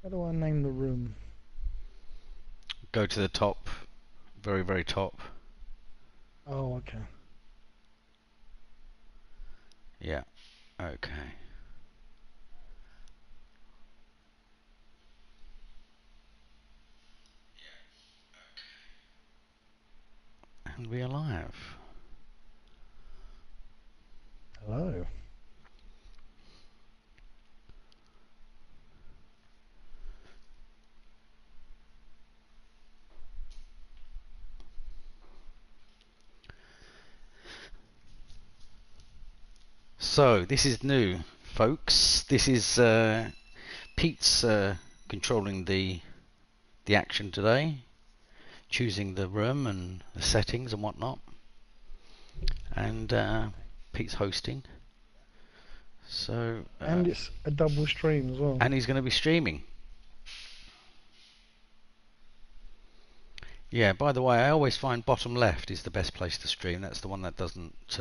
How do I name the room? Go to the top, very, very top. Oh, okay. Yeah, okay. And we're alive. Hello. So, this is new, folks. This is Pete's controlling the action today, choosing the room and the settings and whatnot. And Pete's hosting. So And it's a double stream as well. and he's going to be streaming. Yeah, by the way, I always find bottom left is the best place to stream. That's the one that doesn't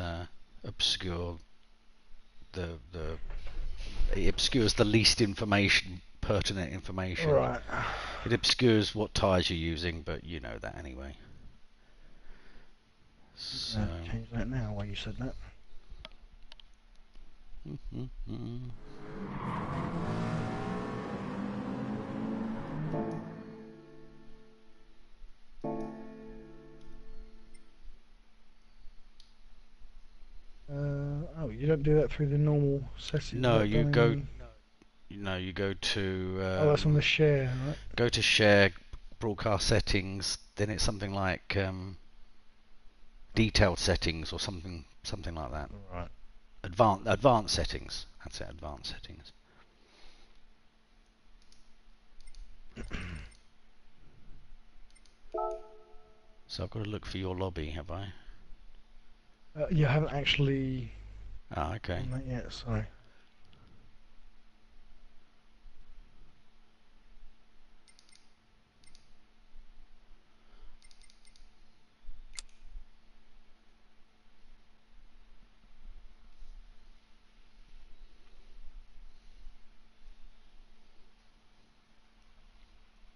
obscure it obscures the least pertinent information. Right. It obscures what tyres you're using, but you know that anyway. So Change that now while you said that. Oh, you don't do that through the normal settings? No, you go. No, You go to. oh, that's on the share, right? Go to share, broadcast settings. Then it's something like detailed settings or something like that. Right. Advanced settings. That's it. Advanced settings. So I've got to look for your lobby, have I? You haven't actually Ah, okay. done that yet, sorry.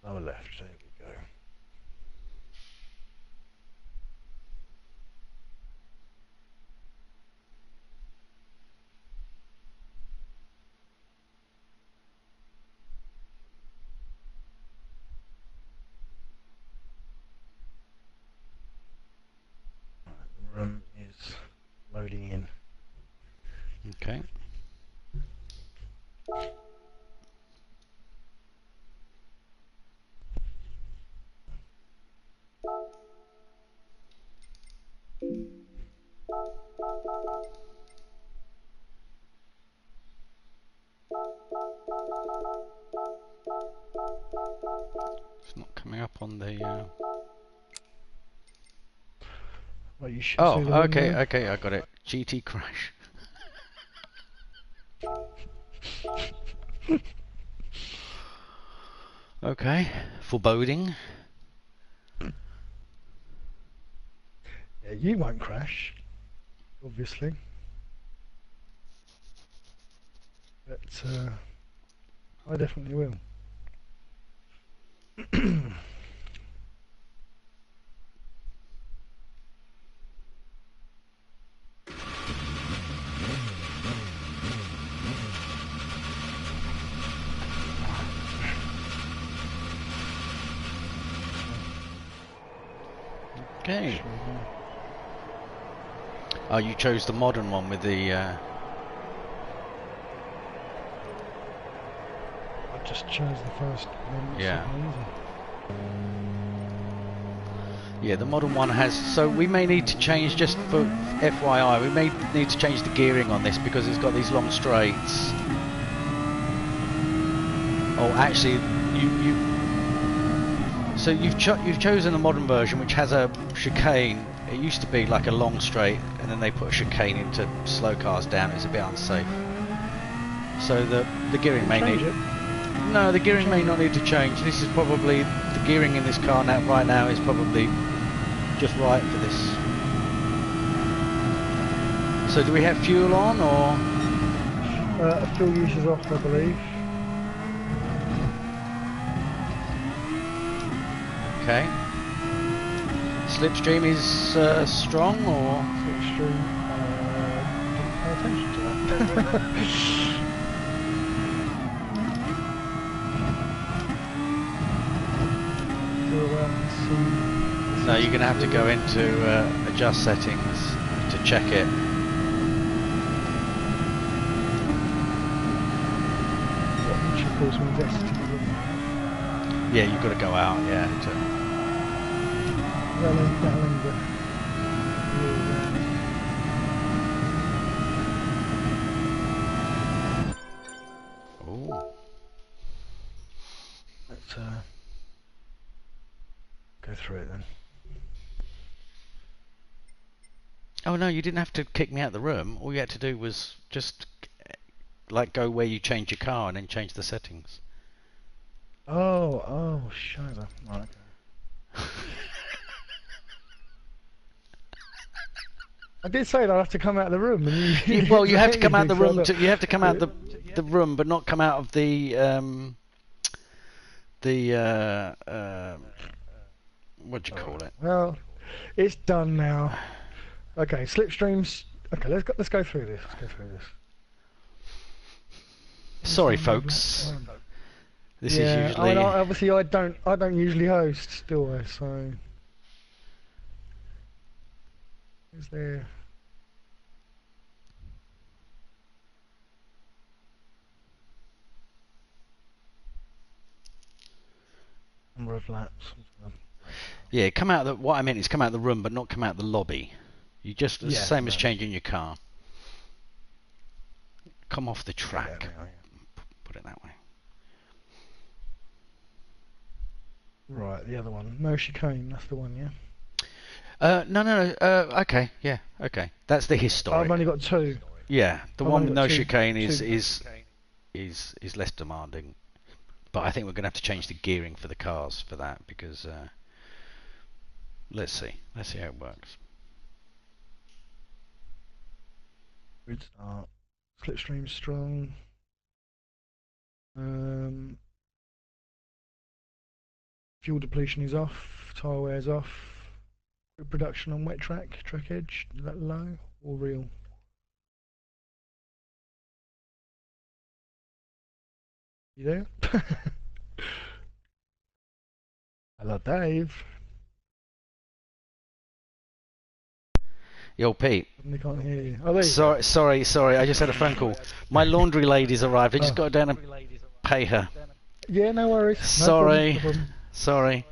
Lower left, there we go. The room is loading in. Okay. It's not coming up on the. Well, you should Oh, see the room okay, now. okay, I got it. GT crash. Okay, foreboding. Yeah, you won't crash, obviously. But I definitely will. Okay. Oh, you chose the modern one with the. I just chose the first one. Yeah. Yeah, the modern one has. So we may need to change, just for FYI, we may need to change the gearing on this because it's got these long straights. Oh, actually, So you've chosen the modern version, which has a chicane. It used to be like a long straight, and then they put a chicane in to slow cars down. It's a bit unsafe. So the gearing may need. No, the gearing may not need to change. This is probably the gearing in this car right now is probably just right for this. So do we have fuel on or? Fuel use is off, I believe. Okay. Slipstream is strong, or Slipstream. Didn't pay attention to that. Go out and see. no? You're going to have to go into adjust settings to check it. Which of course means exiting the room. Yeah, you've got to go out. Yeah. That'll end the Ooh. Let's go through it then. Oh no, you didn't have to kick me out of the room. All you had to do was just like go where you change your car and then change the settings. Oh, shiver. Right, okay. I did say that I have to come out of the room, and you Well, you have to come out the room. so You have to come out the room, but not come out of the what do you call it? Well, it's done now. Okay, slipstreams. Okay, let's go through this. Let's go through this. Sorry, folks. This is Yeah, usually. I mean, obviously I don't usually host, do I? So is there? Number of laps. Yeah, come out. What I meant is come out the room, but not come out the lobby. You just the same as changing your car. Come off the track. Yeah, Put it that way. Right, the other one. No chicane. That's the one, yeah. No. Okay, yeah, okay. That's the historic. I've only got two. Yeah, the one with no chicane two. is less demanding. But I think we're going to have to change the gearing for the cars for that because let's see how it works. Good start. Slipstream strong. Fuel depletion is off. Tyre wear's off. Production on wet track edge. Is that low or real? You there? Hello, Dave. Yo, Pete. They can't hear you. Oh, there you sorry, go. sorry. I just had a phone call. My laundry lady's arrived. I just got down and pay her. Yeah, no worries. Sorry. No problem. Sorry.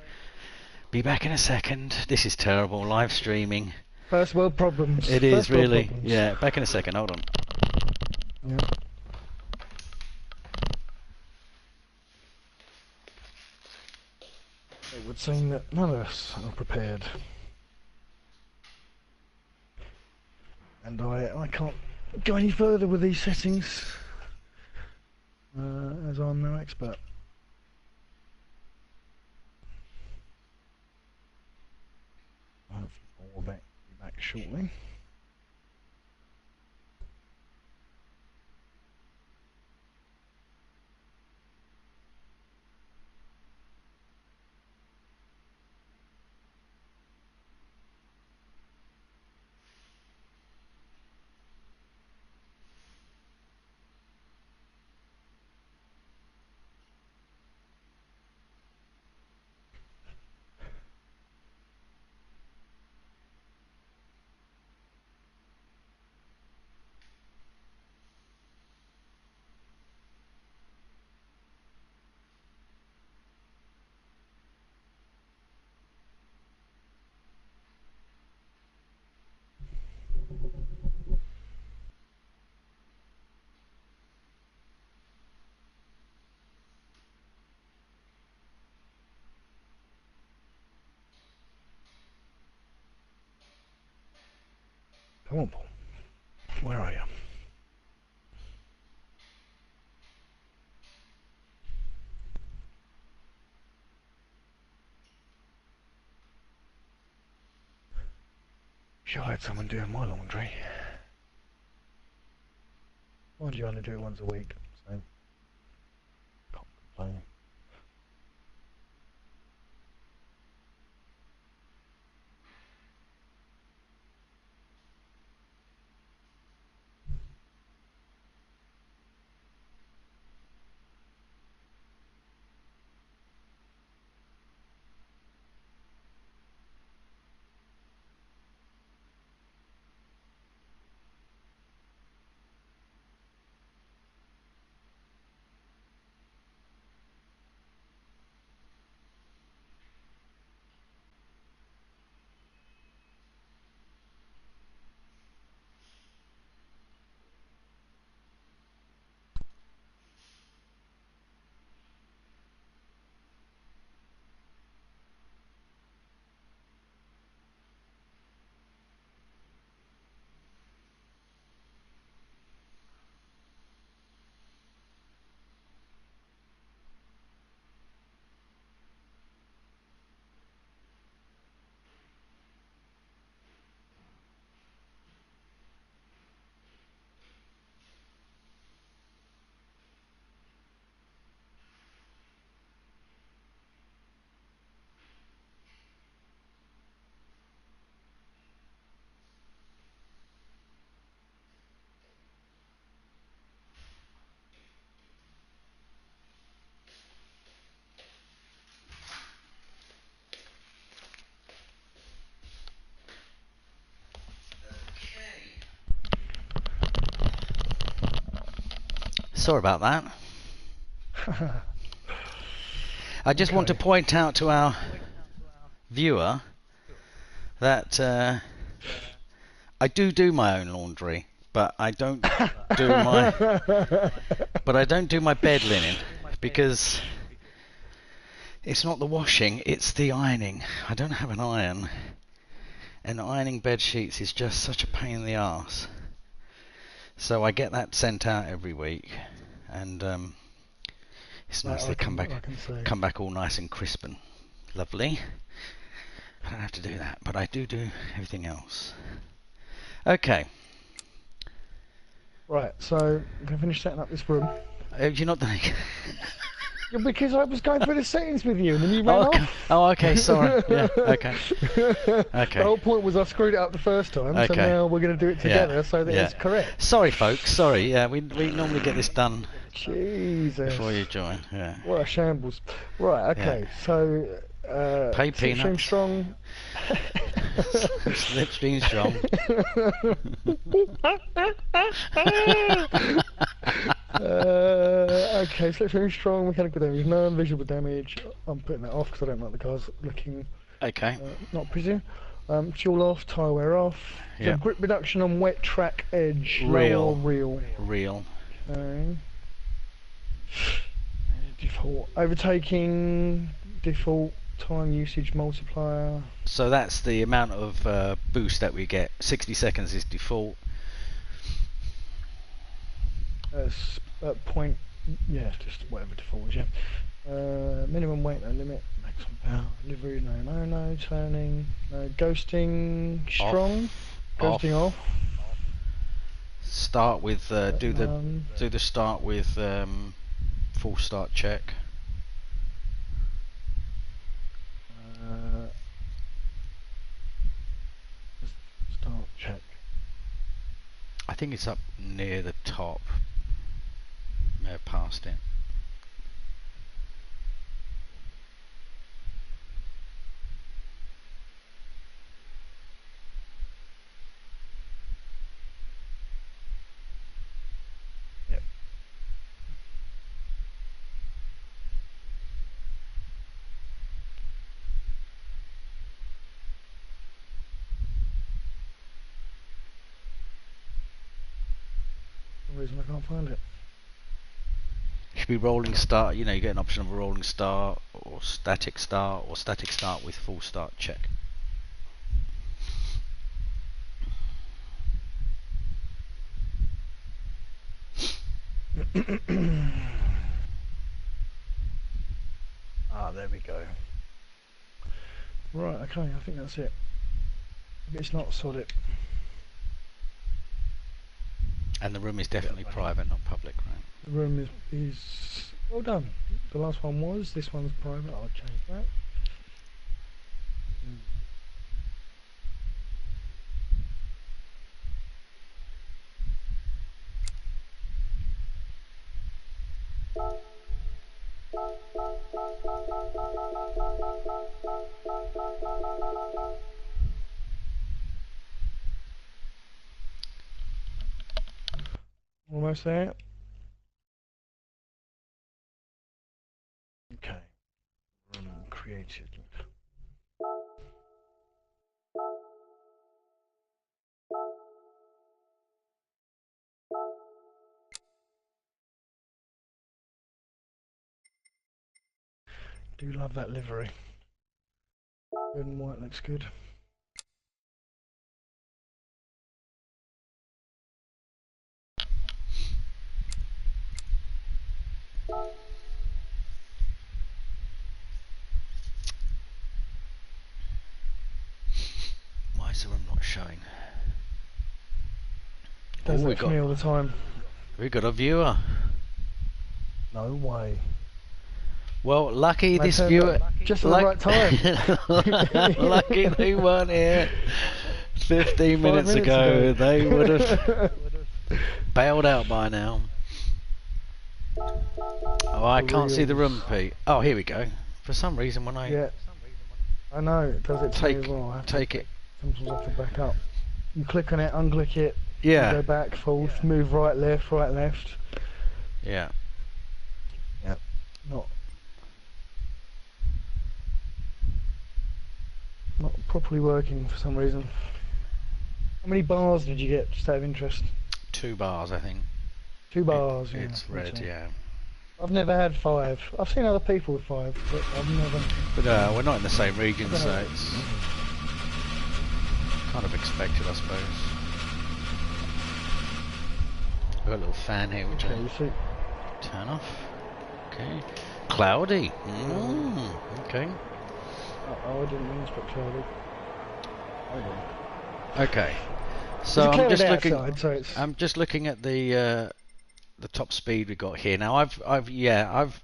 Be back in a second. This is terrible. Live streaming. First world problems. It is really. Yeah, back in a second. Hold on. Yeah. It would seem that none of us are prepared. And I can't go any further with these settings, as I'm no expert. I'll be back shortly. Come on, Paul. Where are you? Wish I had someone doing my laundry. Mind you, I only do it once a week, so can't complain. sorry about that. I just want to point out to our viewer that I do my own laundry, but I don't do my bed linen because it's not the washing, it's the ironing. I don't have an iron, and ironing bed sheets is just such a pain in the arse. So I get that sent out every week, and it's nice they come back all nice and crisp and lovely. I don't have to do that, but I do everything else. Okay. Right, so I'm going to finish setting up this room. You're not done. Yeah, because I was going through the settings with you and then you ran off. Oh, okay, sorry. Yeah, okay. Okay. The whole point was I screwed it up the first time, so now we're going to do it together so that it's correct. Sorry, folks, sorry. Yeah, we normally get this done Jesus. Before you join. Yeah. What a shambles. Right, okay, so... pay peanuts. Slipstream strong. Slipstream strong. Okay, slipstream strong, mechanical damage, none, visual damage. I'm putting that off because I don't like the cars looking. Okay. Not presume. Fuel off, tyre wear off. So grip reduction on wet track edge. Real. Real. Okay. Default. Overtaking. Default. Time usage multiplier. So that's the amount of boost that we get. 60 seconds is default. Point. Yeah, just whatever default is. Yeah. Minimum weight, no limit. Maximum power. Delivery, no. Turning, no. Ghosting, strong. Ghosting off. Start with do the start with full start check. Start check. I think it's up near the top. May have passed it. Yep. For some reason I can't find it. Should be rolling start. You know, you get an option of a rolling start or static start with full start check. There we go. Right, okay, I think that's it. It's not solid. And the room is definitely private, not public, right? The room is well done. The last one was, this one's private, I'll change that. Almost there. Okay. Room created. Do love that livery. Red and white looks good. Why is the room not showing? Does that for me all the time. We got a viewer. No way. Well, lucky this viewer. Just at the right time. Lucky they weren't here 15 minutes ago. They would have bailed out by now. Oh, I can't see the room, Pete. Oh, here we go. For some reason, when I I know it does it to me as well. Take it. Sometimes I have to back up. You click on it, unclick it. Yeah. Go back, forth, move right, left, right, left. Yeah. Yeah. Not properly working for some reason. How many bars did you get, just out of interest? 2 bars, I think. 2 bars, yeah. It's red, yeah. I've never had 5. I've seen other people with 5, but I've never... But we're not in the same region, so it's kind of expected, I suppose. We've got a little fan here, which Okay, you see. turn off. Okay. Cloudy. Okay. Oh, I didn't mean to put cloudy. Okay. So I'm just looking at the top speed we got here. Now I've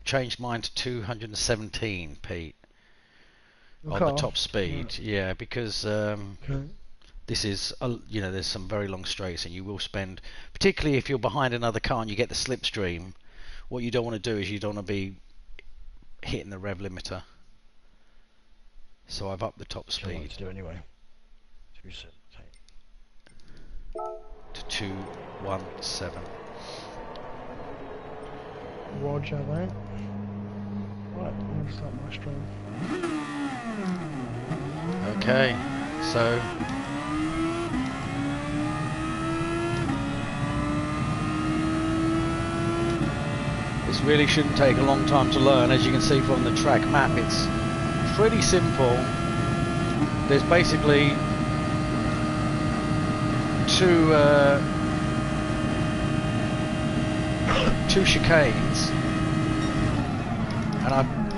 changed mine to 217, Pete, on the top speed. Yeah, because this is there's some very long straights, and you will spend, particularly if you're behind another car and you get the slipstream. What you don't want to do is you don't want to be hitting the rev limiter. So I've upped the top speed. To do anyway. 217. To 217. Roger that. Right, I'm going to start my stream. Okay, so this really shouldn't take a long time to learn. As you can see from the track map, it's pretty simple. There's basically two chicanes, and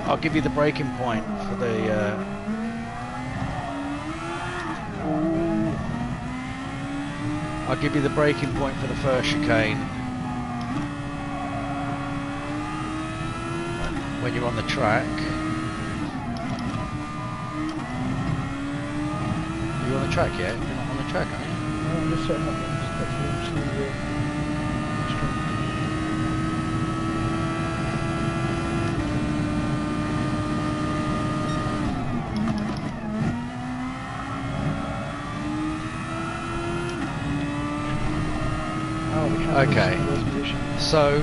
I'll give you the braking point for the I'll give you the braking point for the first chicane when you're on the track. Are you on the track yet? You're not on the track, are you? No, I'm just setting up okay, so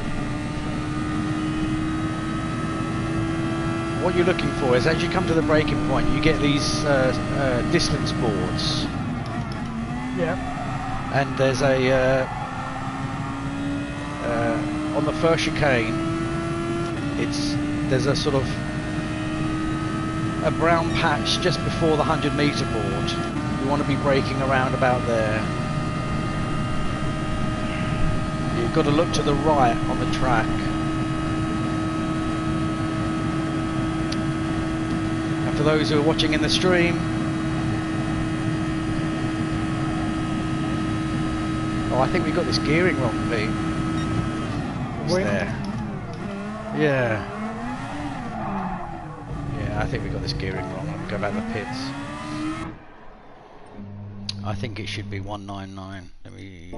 what you're looking for is, as you come to the braking point, you get these distance boards. Yeah. And there's a on the first chicane, there's a sort of a brown patch just before the 100-meter board. You want to be braking around about there. You've got to look to the right on the track. And for those who are watching in the stream, oh, I think we got this gearing wrong, Pete. It's there. Yeah. Yeah, I think we got this gearing wrong. I'll go back to the pits. I think it should be 199. Let me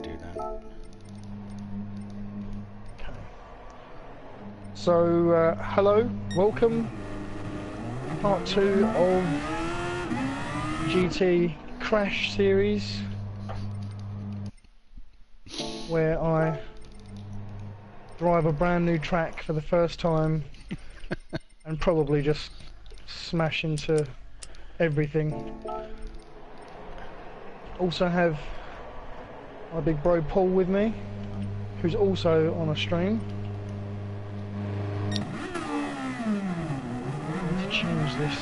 do that. So, hello, welcome. Part 2 of GT Crash series, where I drive a brand new track for the first time and probably just smash into everything. Also have my big bro Paul with me, who's also on a stream. I need to change this.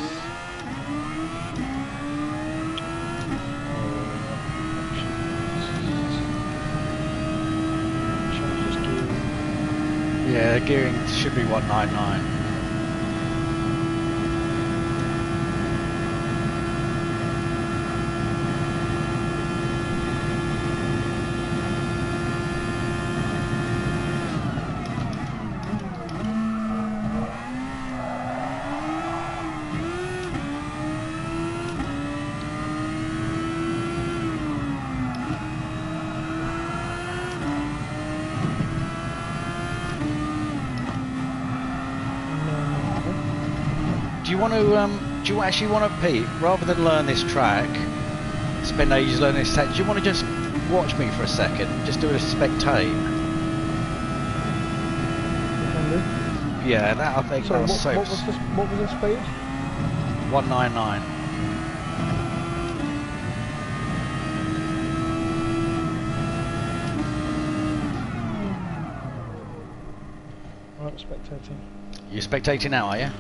Yeah, gearing should be 199. Do you actually want to, Pete, rather than learn this track, spend ages learning this track, do you want to just watch me for a second, just do a spectate? Yeah, that I think Sorry, that was safe. what was the speed? 199. Right, spectating. You're spectating now, are you?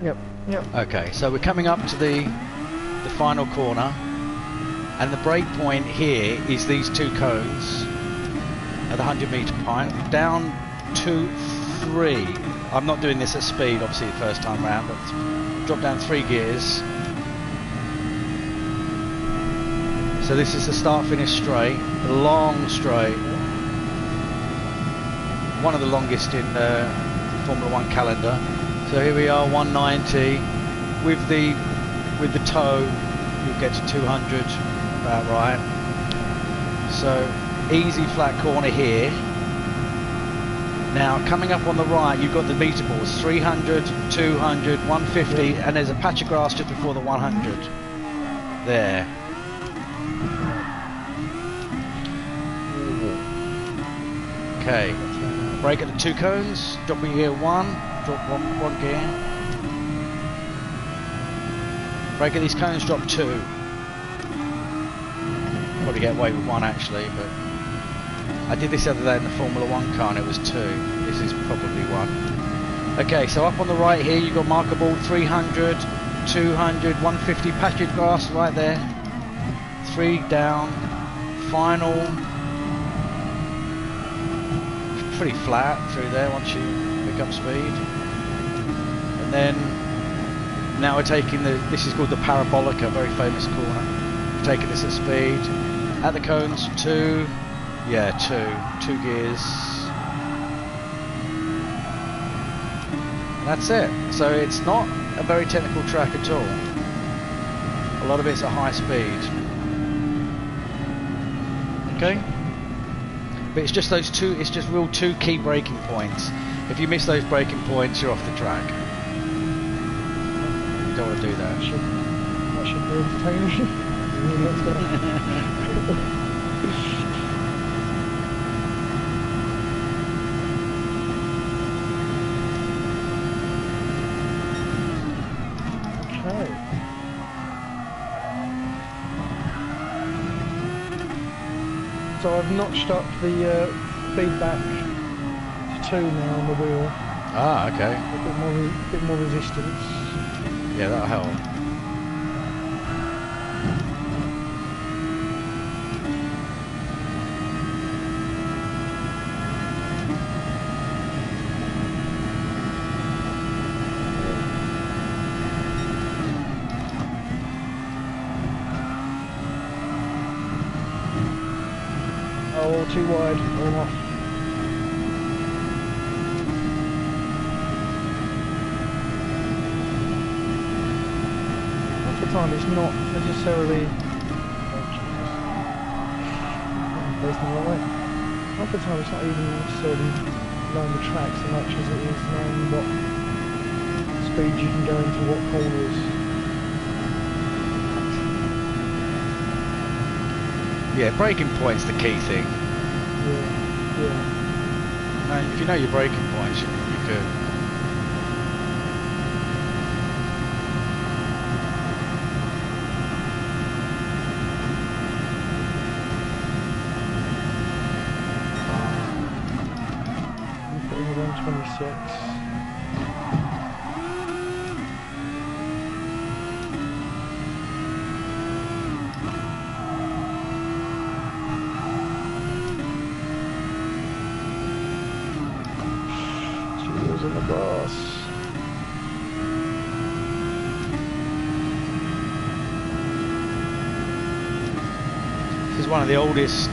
Yep, yep. Okay, so we're coming up to the final corner, and the break point here is these two cones at the 100-meter point. Down 2, 3. I'm not doing this at speed, obviously, the first time round, but drop down 3 gears. So this is the start-finish straight, a long straight. One of the longest in Formula 1 calendar. So here we are, 190 with the toe. You'll get to 200, about right. So easy flat corner here. Now coming up on the right, you've got the meter balls: 300, 200, 150, and there's a patch of grass just before the 100. There. Okay. Brake at the 2 cones, dropping gear 1, drop one gear. Brake at these cones, drop 2. Probably get away with 1 actually, but I did this the other day in the Formula 1 car and it was 2. This is probably 1. Okay, so up on the right here you've got markable 300, 200, 150, patch of grass right there. 3 down, final. Pretty flat through there once you pick up speed, and then now we're taking this is called the Parabolica, very famous corner. We're taking this at speed at the cones. 2 gears, and that's it. So it's not a very technical track at all. A lot of it's at high speed. Okay. But it's just those 2, it's just real 2 key braking points. If you miss those braking points, you're off the track. You don't want to do that. That should be entertaining. Okay. So I've notched up the feedback to 2 now on the wheel. Ah, okay. A bit more resistance. Yeah, that'll help. Oh, too wide. All off. Half the time it's not necessarily... Half the time it's not even necessarily knowing the track so much as it is knowing what speed you can go into what corners. Yeah, braking point's the key thing. Yeah. Now, if you know your braking points, you're good. I'm putting it on 26. In the grass. This is one of the oldest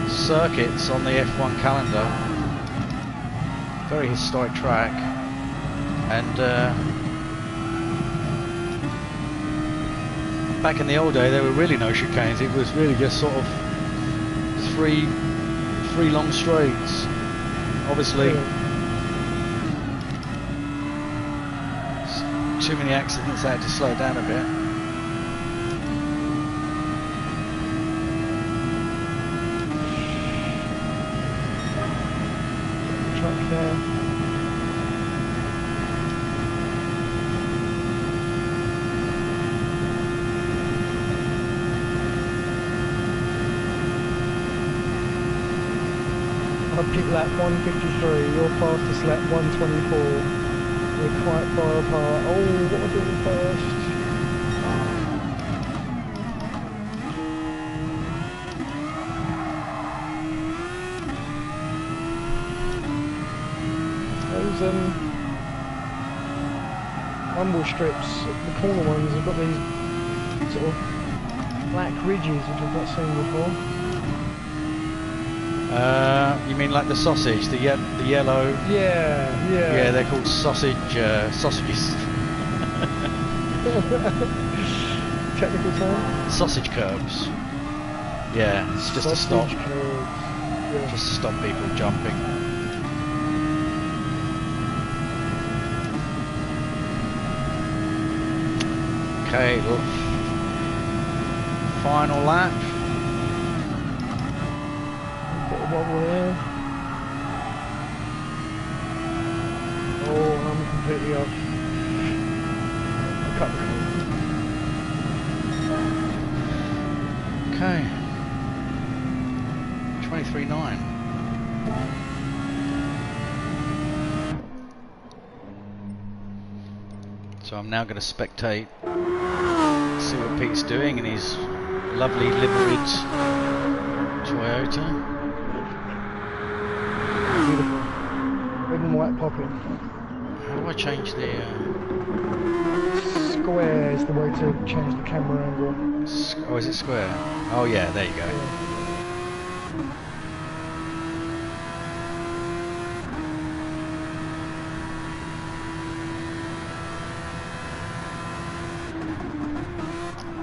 circuits on the F1 calendar. Very historic track, and back in the old day there were really no chicanes. It was really just sort of three long straights. Obviously. Too many accidents, I had to slow down a bit. Track there. I've picked lap 153, you're fastest lap 124. We're quite far apart. Oh, what am I doing first? Those rumble strips, the corner ones, have got these sort of black ridges which I've not seen before. You mean like the sausage, the yellow? Yeah. Yeah, they're called sausages. Technical term? Sausage curbs. Yeah, it's just to stop. Sausage curbs. Yeah. Just to stop people jumping. Okay, look. Final lap. Bit of wobble there. Oh, I'm completely off. I'll cut the cord. Okay. 23.9. So I'm now going to spectate, see what Pete's doing in his lovely liveried Toyota. Beautiful. Red and white popping. How do I change the... Square is the way to change the camera angle. oh, is it square? Oh yeah, there you go. Yeah.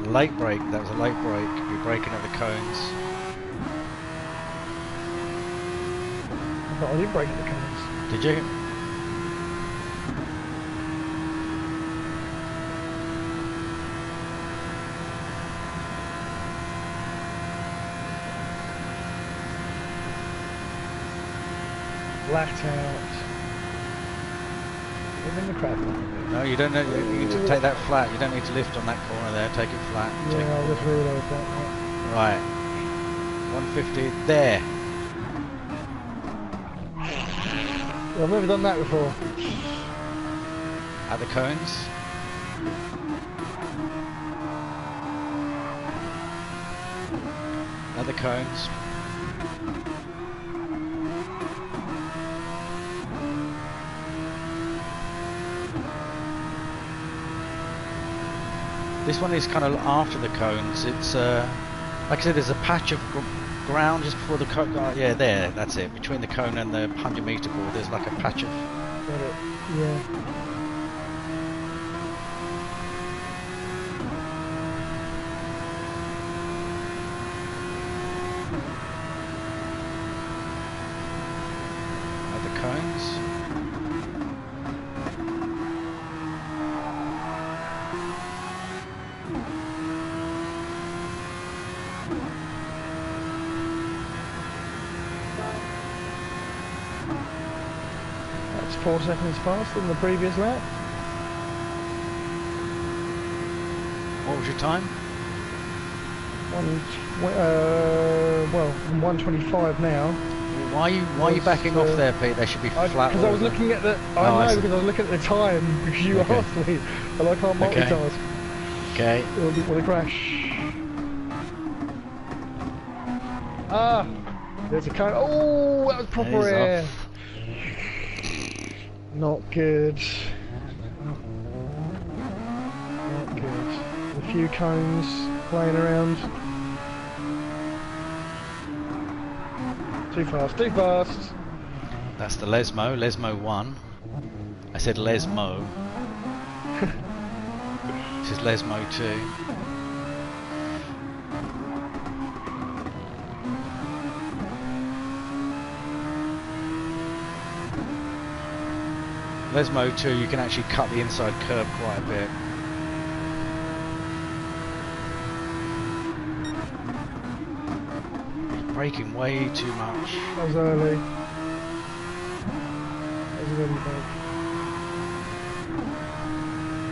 Late brake, that was a late brake. You're braking at the cones. I thought I did break the cones. Did you? Blacked out. Even the crap. No, you don't know. You need to take that flat. You don't need to lift on that corner there. Take it flat. Yeah, I'll just reload that. Right. 150 there. I've never done that before. At the cones. At the cones. This one is kind of after the cones. It's like I said, there's a patch of ground just before the cone. Yeah, there. That's it. Between the cone and the 100-meter board, there's like a patch of. Got it. Yeah. At the cones. That's 4 seconds faster than the previous lap. What was your time? Well, I'm 125 now. Why are you backing off there, Pete? They should be flat. Because I was looking at the. I know, because I was looking at the time because you asked me, and I can't multitask. Okay. Will it crash? Ah, there's a cone. Oh, that was proper air. Not good. Not good. A few cones playing around. Too fast, too fast. That's the Lesmo, Lesmo 1. I said Lesmo. This is Lesmo 2. Lesmo 2, you can actually cut the inside curb quite a bit. Braking way too much. That was early. That was really bad.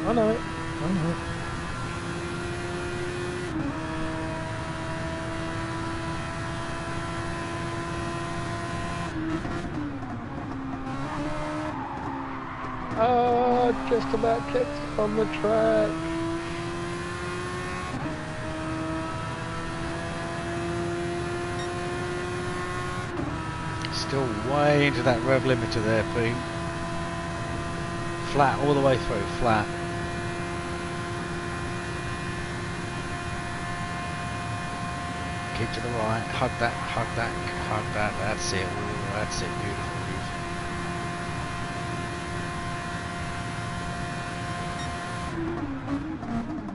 I know it. I know it. just about kept on the track. Still way into that rev limiter there, Pete. Flat all the way through, flat. Keep to the right, hug that, hug that, hug that, that's it, ooh, that's it, beautiful, beautiful.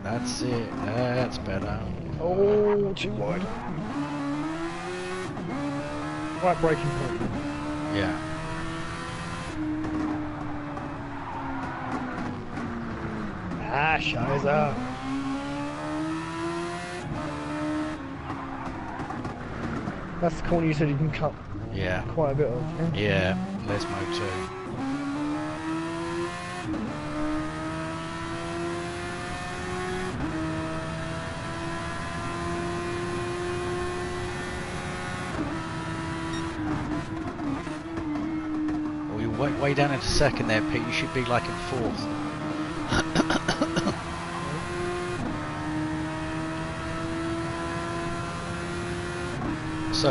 That's it, that's better. Oh, too wide. Right braking point. Yeah. Ah, Shiza. That's the corner you said you can cut quite a bit of. Yeah, Lesmo too. Well, you're way down into second there, Pete. You should be like in fourth. So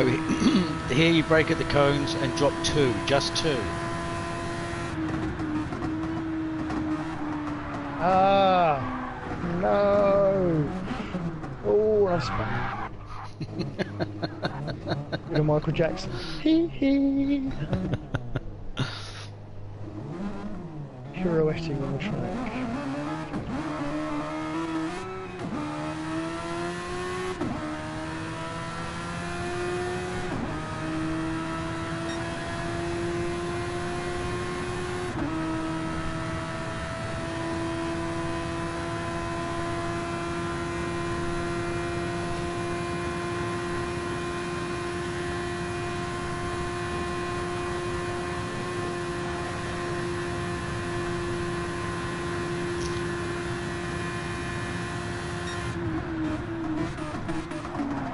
here you brake at the cones and drop two, just two. Ah, no. Oh, I've spun. You know Michael Jackson. Hee hee. Pirouetting on the track.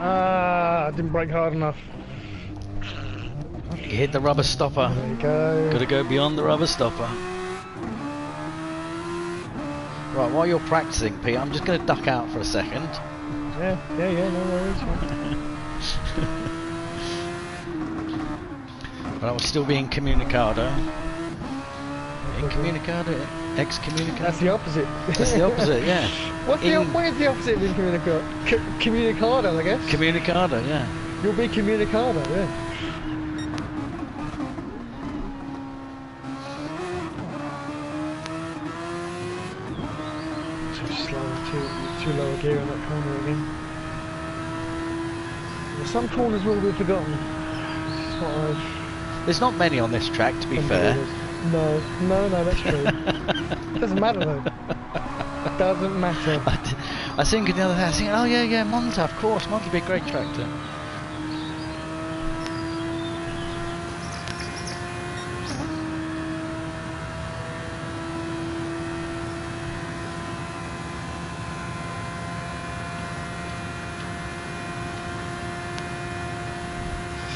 Ah, I didn't brake hard enough. You hit the rubber stopper. There you go. Gotta go beyond the rubber stopper. Right, while you're practicing, Pete, I'm just gonna duck out for a second. Yeah, no worries. But I will still be incommunicado. Incommunicado? Excommunicado? That's the opposite. That's the opposite, yeah. What is the opposite of incommunicado? Communicado, I guess. Communicado, yeah. You'll be communicado, yeah. Too slow, too low a gear on that corner again. Well, some corners will be forgotten. It's what I've... There's not many on this track, to be fair. No, that's true. Doesn't matter though. Doesn't matter. I was thinking the other day, I was thinking, oh yeah, Monza, of course, Monza would be a great track too.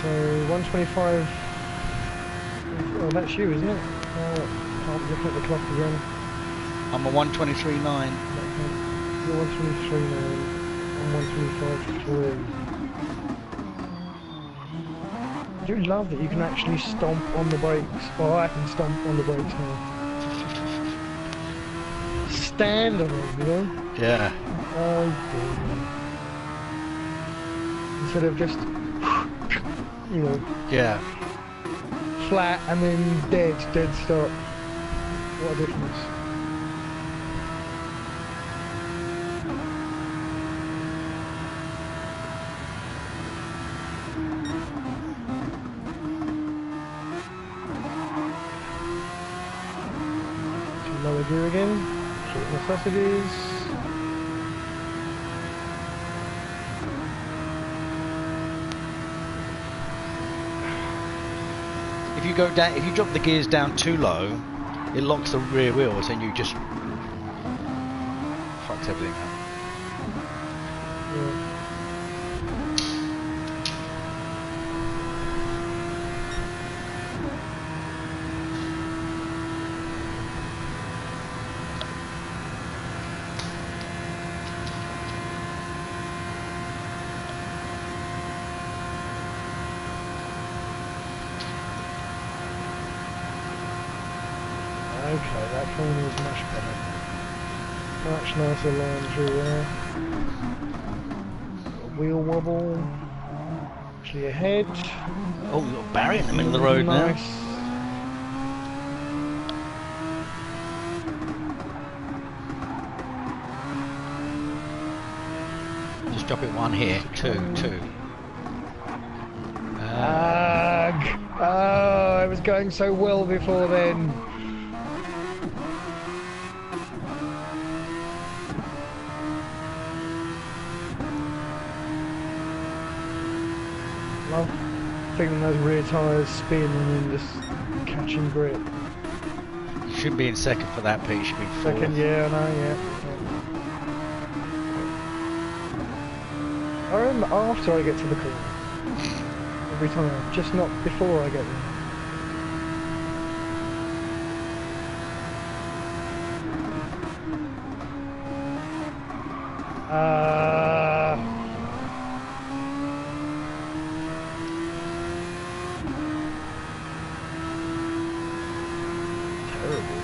So 125. Oh, that's you, isn't it? Can't look at the clock again. I'm a 123.9. You're 123 now. I'm 125.3. I do love that you can actually stomp on the brakes. Well, I can stomp on the brakes now. Stand on them, you know? Yeah. Oh dear. Instead of just, you know. Yeah. Flat and then dead stop. What a difference. Lower gear again. Short necessities. If you go down, if you drop the gears down too low, it locks the rear wheels and you just fucks everything up. Yeah. Okay, that corner is much better. Much nicer line through there. Got a wheel wobble. Actually ahead. Oh, we've got a barrier in the middle of the road now. Nice. Just drop it one here. Two. Ugh. Oh, it was going so well before then. Love feeling those rear tyres spin and then just catching grip. You shouldn't be in second for that, Pete. You should be in fourth. Second, yeah, I know, yeah. I remember after I get to the corner. Every time, just not before I get there. Terrible.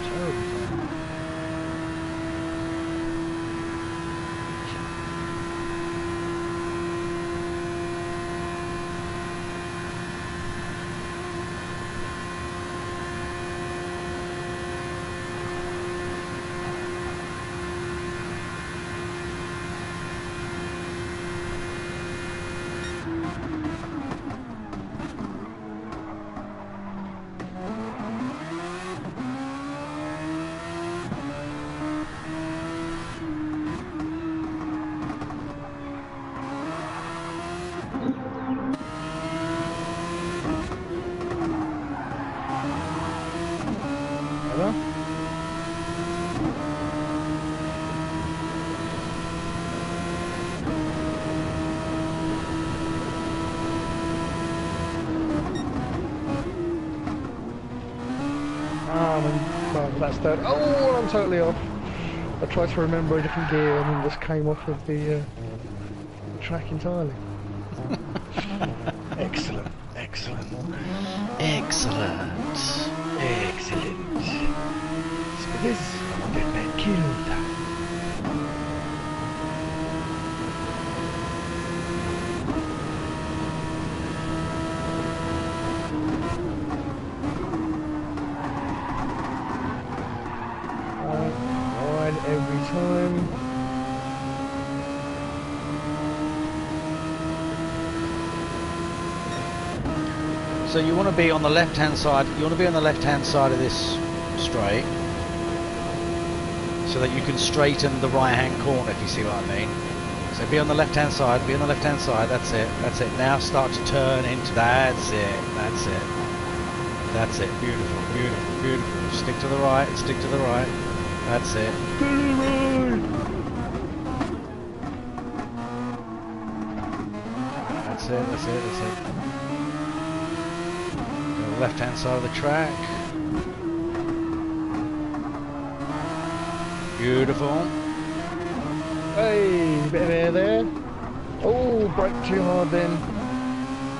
Well, that's that. Oh, I'm totally off. I tried to remember a different gear and then just came off of the track entirely. Excellent. This I'm getting that killed. Every time. So you want to be on the left-hand side. You want to be on the left-hand side of this straight, so that you can straighten the right-hand corner. If you see what I mean. So be on the left-hand side. Be on the left-hand side. That's it. Now start to turn into. That's it. Beautiful. Stick to the right. That's it. That's it. Go to the left-hand side of the track. Beautiful. Hey, bit of air there. Oh, brake too hard then.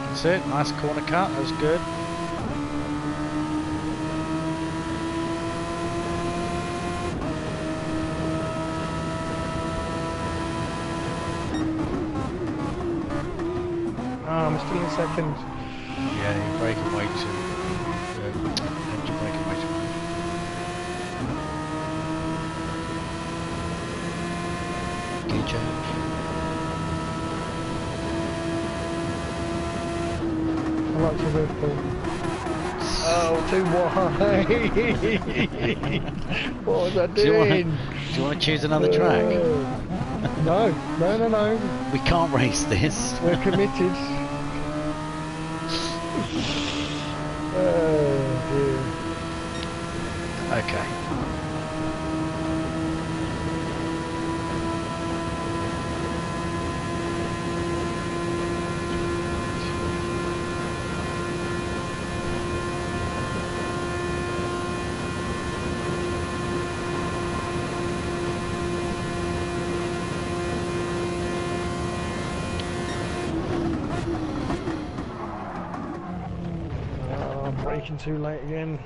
That's it. Nice corner cut. That was good. I'm still in second. Yeah, you're braking way too. You're braking way too high. Gear change. I like to Red Bull. Oh, too wide. What was I doing? Do you want to choose another track? No. We can't race this. We're committed. Oh dear. Okay. Braking too late again.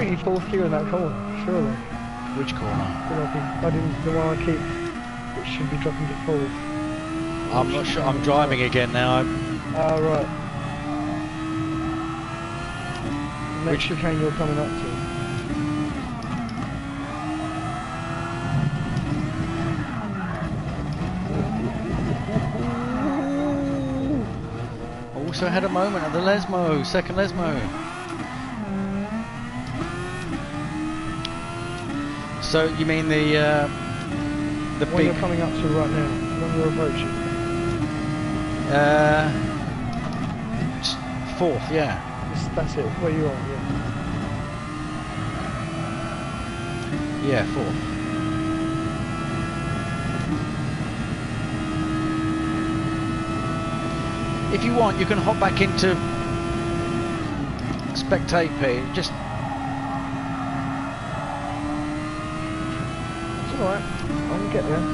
definitely fourth gear in that corner, surely. Which corner? The one I keep, it should be dropping to fourth. I'm not sure. I'm driving again now. Ah, right. Next chicane you're coming up to. Also had a moment at the Lesmo, second Lesmo. So you mean the one big? You're coming up to right now, the one you're approaching. Fourth, yeah. That's it. Where you are, yeah. Yeah, fourth. If you want, you can hop back into spectate P. Just It's alright. I can get there.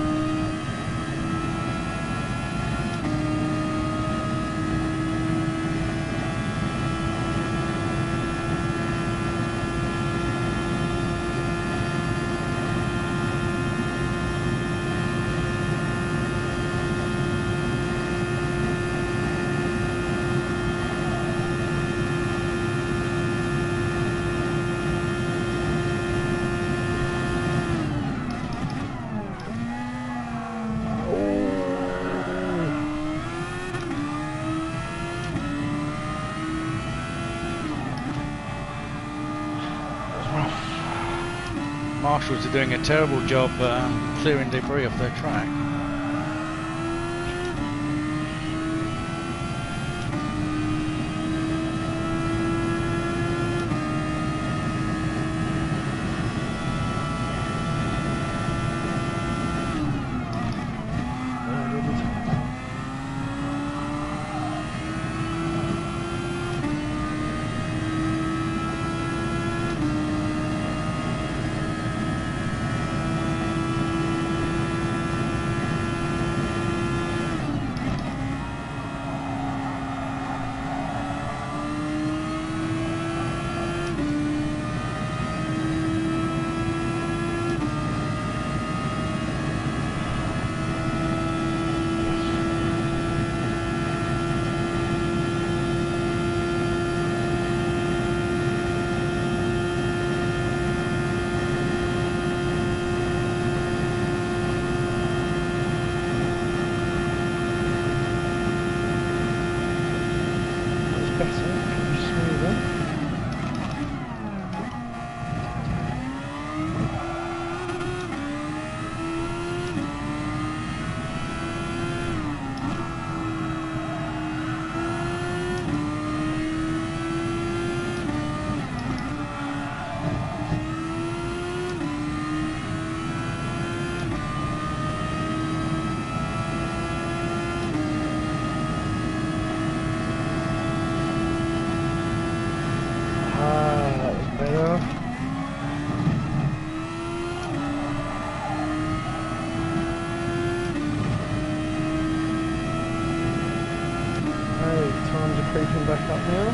Marshals are doing a terrible job clearing debris off their track. Creeping back up now.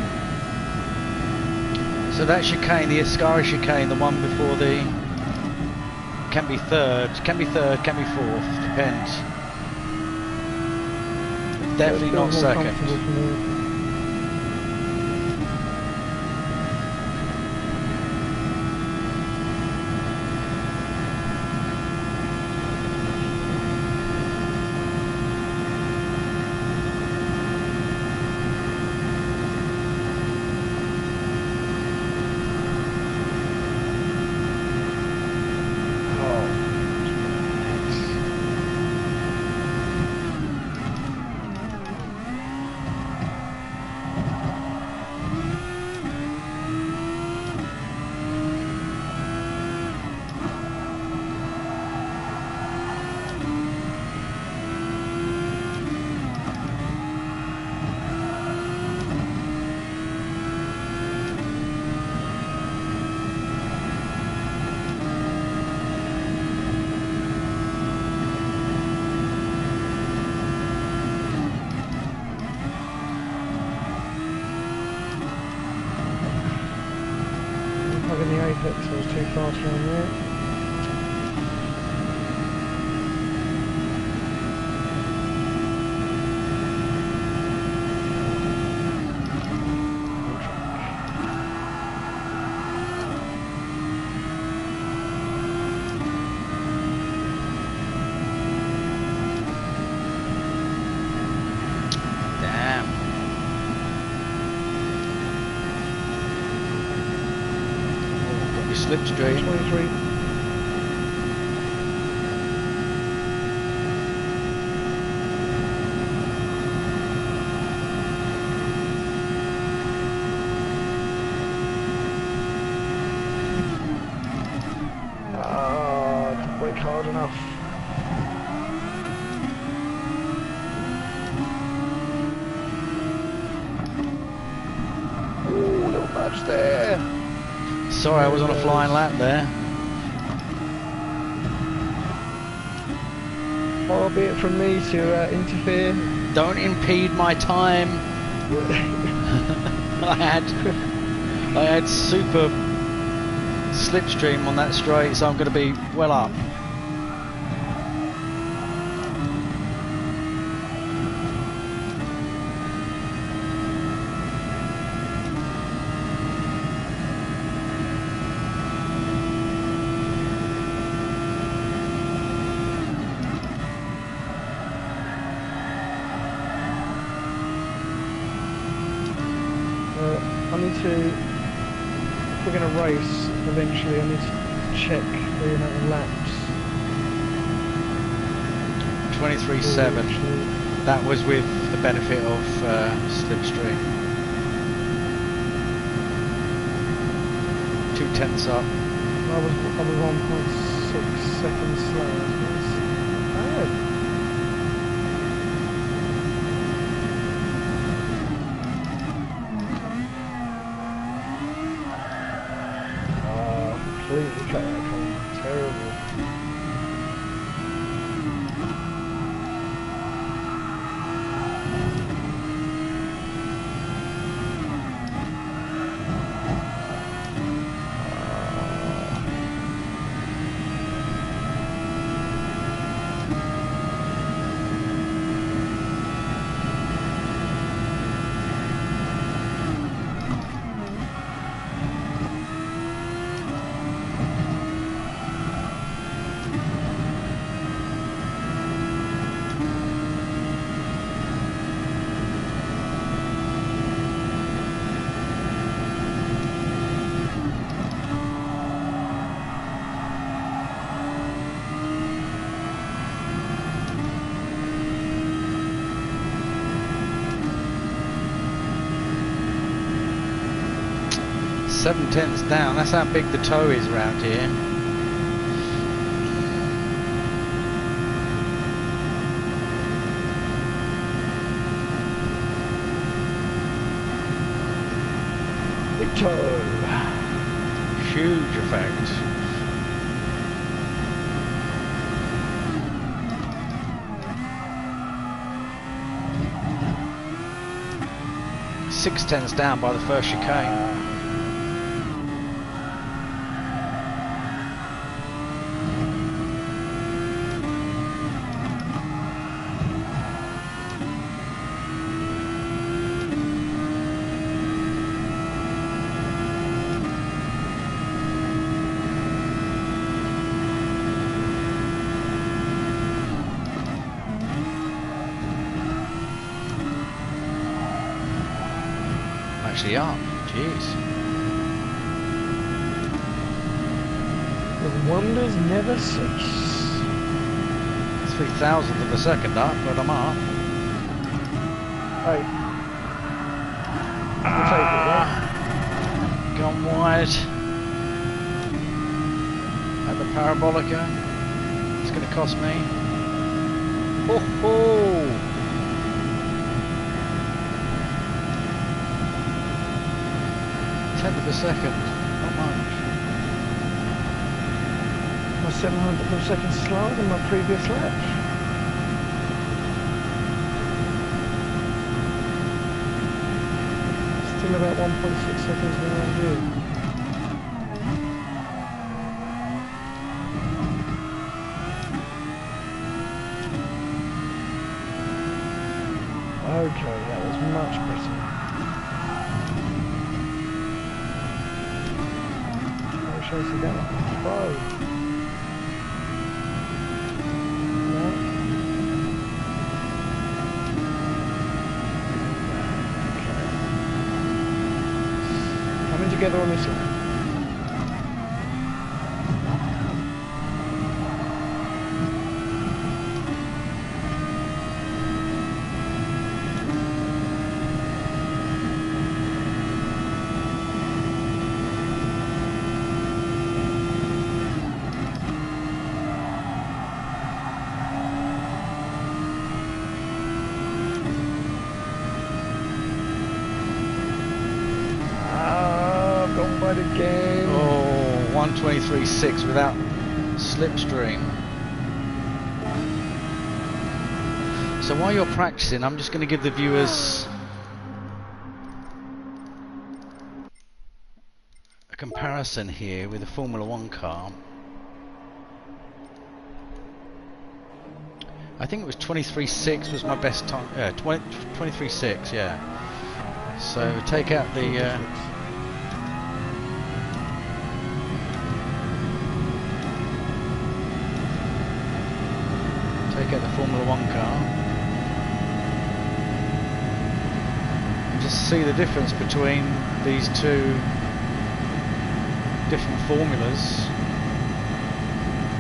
So that chicane, the Ascari chicane, the one before the can be third, can be fourth, depends. Definitely not second. apex, I was too fast around there. Slipstream. 23. Didn't brake hard enough. Ooh, little nudge there. Sorry, I was on a flying lap there. Far be it from me to interfere. Don't impede my time. I had super slipstream on that straight, so I'm going to be well up. I need to, if we're going to race eventually, I need to check the amount of laps. 23.7. That was with the benefit of slipstream. 0.2 up. I was 1.6 seconds slower. Oh. Completely cut that corner. Terrible. Seven tenths down, that's how big the toe is around here. Big toe. Huge effect. Six tenths down by the first chicane. Actually up, jeez. The wonders never cease. 0.003 of a second up, but I'm up. Hey. We'll take it, right? Gone wide. At the parabolica. It's going to cost me. Ho ho! Tenth of a second, not much. My 700th of a second slower than my previous lap. Still about 1.6 seconds behind you. Okay, that was much better. No chasing down. Whoa. No. Okay. Coming together on this one. Again. Oh, 1:23.6 without slipstream. So while you're practicing, I'm just going to give the viewers a comparison here with the Formula 1 car. I think it was 23.6 was my best time. 23.6, yeah. So take out the take out the Formula 1 car and just see the difference between these two different formulas.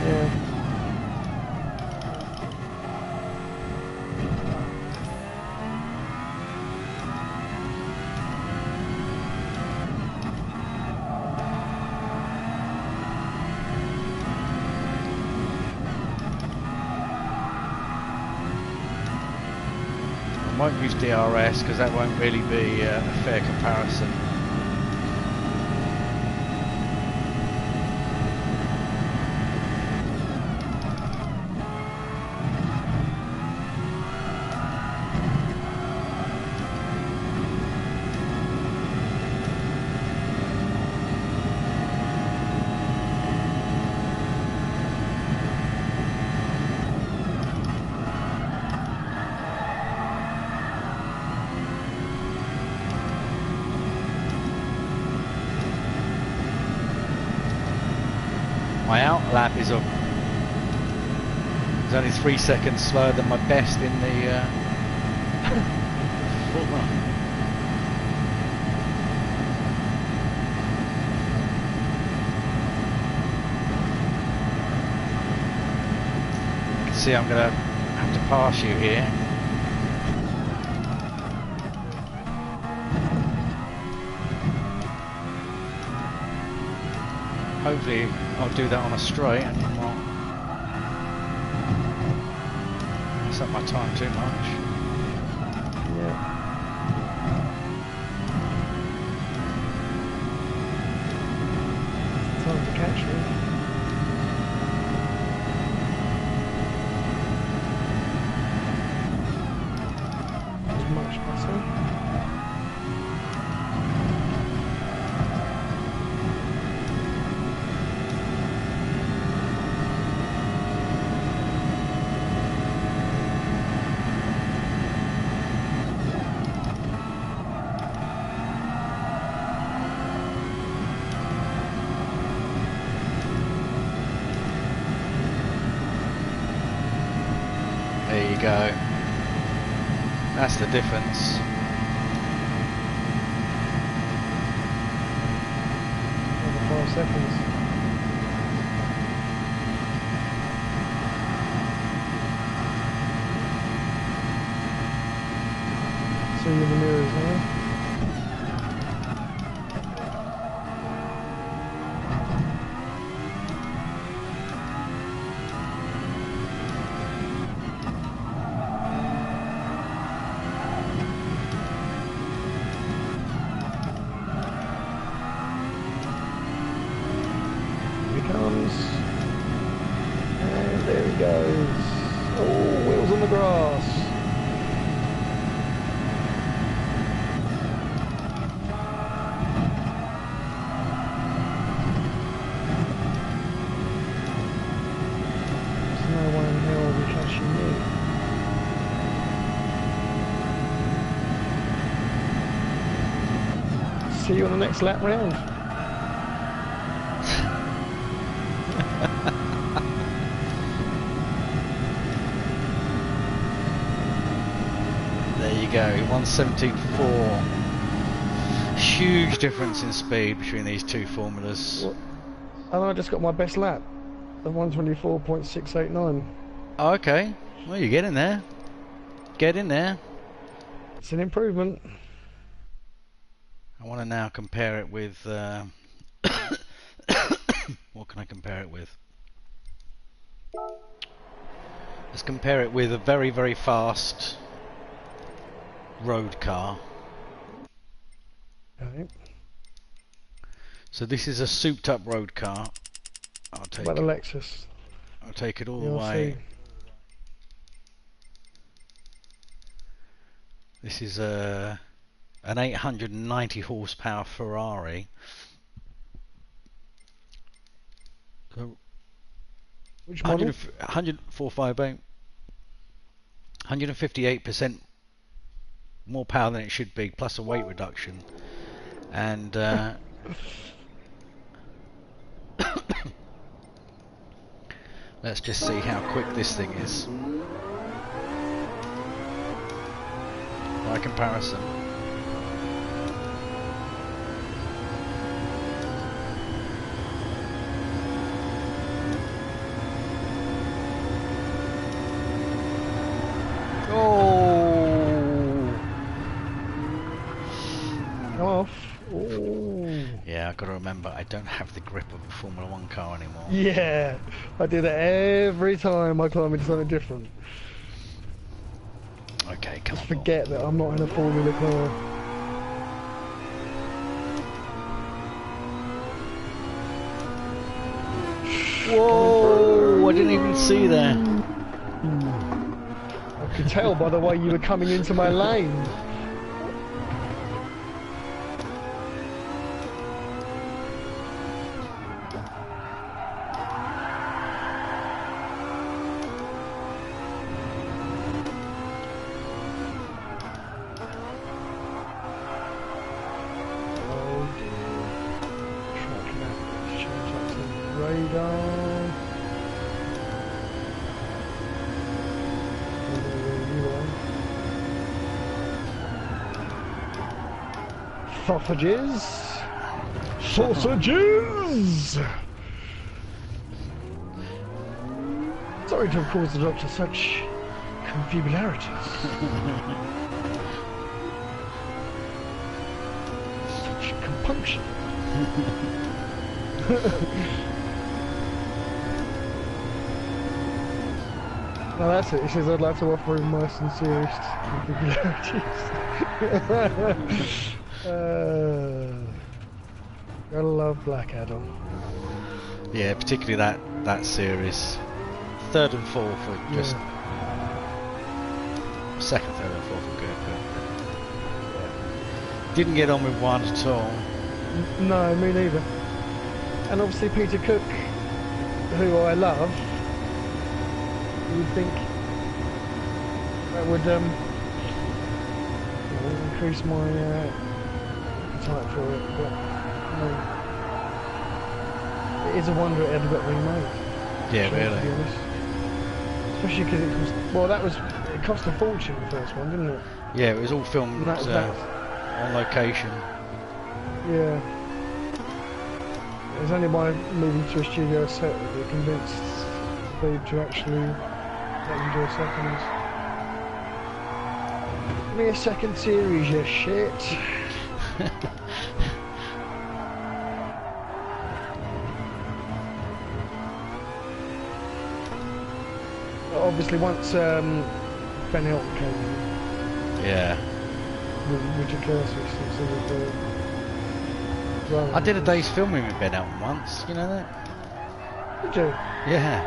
Yeah. I won't use DRS because that won't really be a fair comparison. My outlap is only 3 seconds slower than my best in the full run. You can see I'm going to have to pass you here. Hopefully I'll do that on a straight and not mess up my time too much. Yeah. Time to catch me. It's much better. There you go. That's the difference. Over 5 seconds. See you in the mirrors now. Comes, and there he goes. Oh, wheels on the grass. There's no one in here will be catching me. see you on the next lap round. There you go, 117.4. Huge difference in speed between these two formulas. What? And I just got my best lap of 124.689. Oh, okay, well you're getting there. Get in there. It's an improvement. I want to now compare it with what can I compare it with? Let's compare it with a very, very fast road car. Okay. So this is a souped up road car. I'll take About the it. Lexus. I'll take it all the You'll way. see. This is an 890 horsepower Ferrari. So Which model? 458. 158% more power than it should be, plus a weight reduction. And let's just see how quick this thing is by comparison. Yeah, I've got to remember, I don't have the grip of a Formula 1 car anymore. Yeah, I do that every time I climb into something different. Okay, come on. Just forget that I'm not in a Formula car. Whoa! I didn't even see that. I could tell by the way you were coming into my lane. Sausages! Sausages! Sorry to have caused the doctor such confabularities. Such compunction. No, that's it. He says, I'd like to offer him my sincerest confabularities. Gotta love Black Adam. Yeah, particularly that series. Third and fourth were just second, third, and fourth were good. But didn't get on with one at all. No, me neither. And obviously Peter Cook, who I love, you would think that would increase my appetite for it, but no. It is a wonder it ever got remade. Yeah, really. To be honest. Especially because it cost, well, it cost a fortune, the first one, didn't it? Yeah, it was all filmed on location. Yeah. It was only by moving to a studio set that they convinced Steve to actually let him do a second. Give me a second series, you shit. Obviously, once Ben Elton came in, yeah, with Richard Curtis instead of I did a day's filming with Ben Elton once. You know that? Did you? Yeah.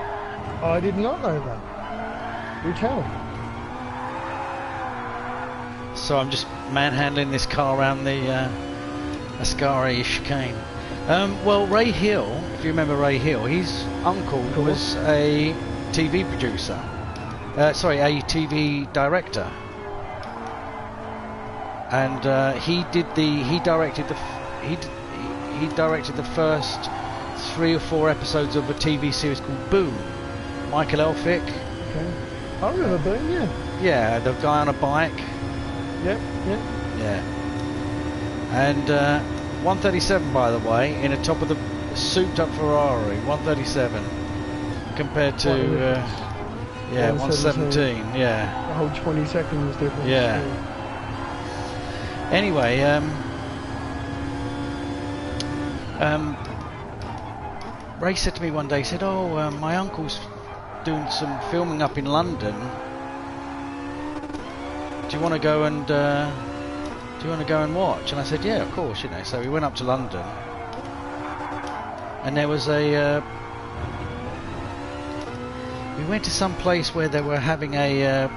I did not know that. You tell me. So I'm just manhandling this car around the Ascari chicane. Well, Ray Hill, if you remember Ray Hill, his uncle was a TV producer. Sorry, a TV director. And he directed he directed the first 3 or 4 episodes of a TV series called Boom. Michael Elphick. Okay. I remember Boom, yeah. Yeah, the guy on a bike. Yep, yep. Yeah. And 137, by the way, in a top of the souped-up Ferrari, 137, compared to 117. Yeah. A whole 20 seconds difference. Yeah. Anyway, Ray said to me one day, he said, "Oh, my uncle's doing some filming up in London. Do you want to go and watch?" And I said, "Yeah, of course, you know." So we went up to London, and there was we went to some place where they were having a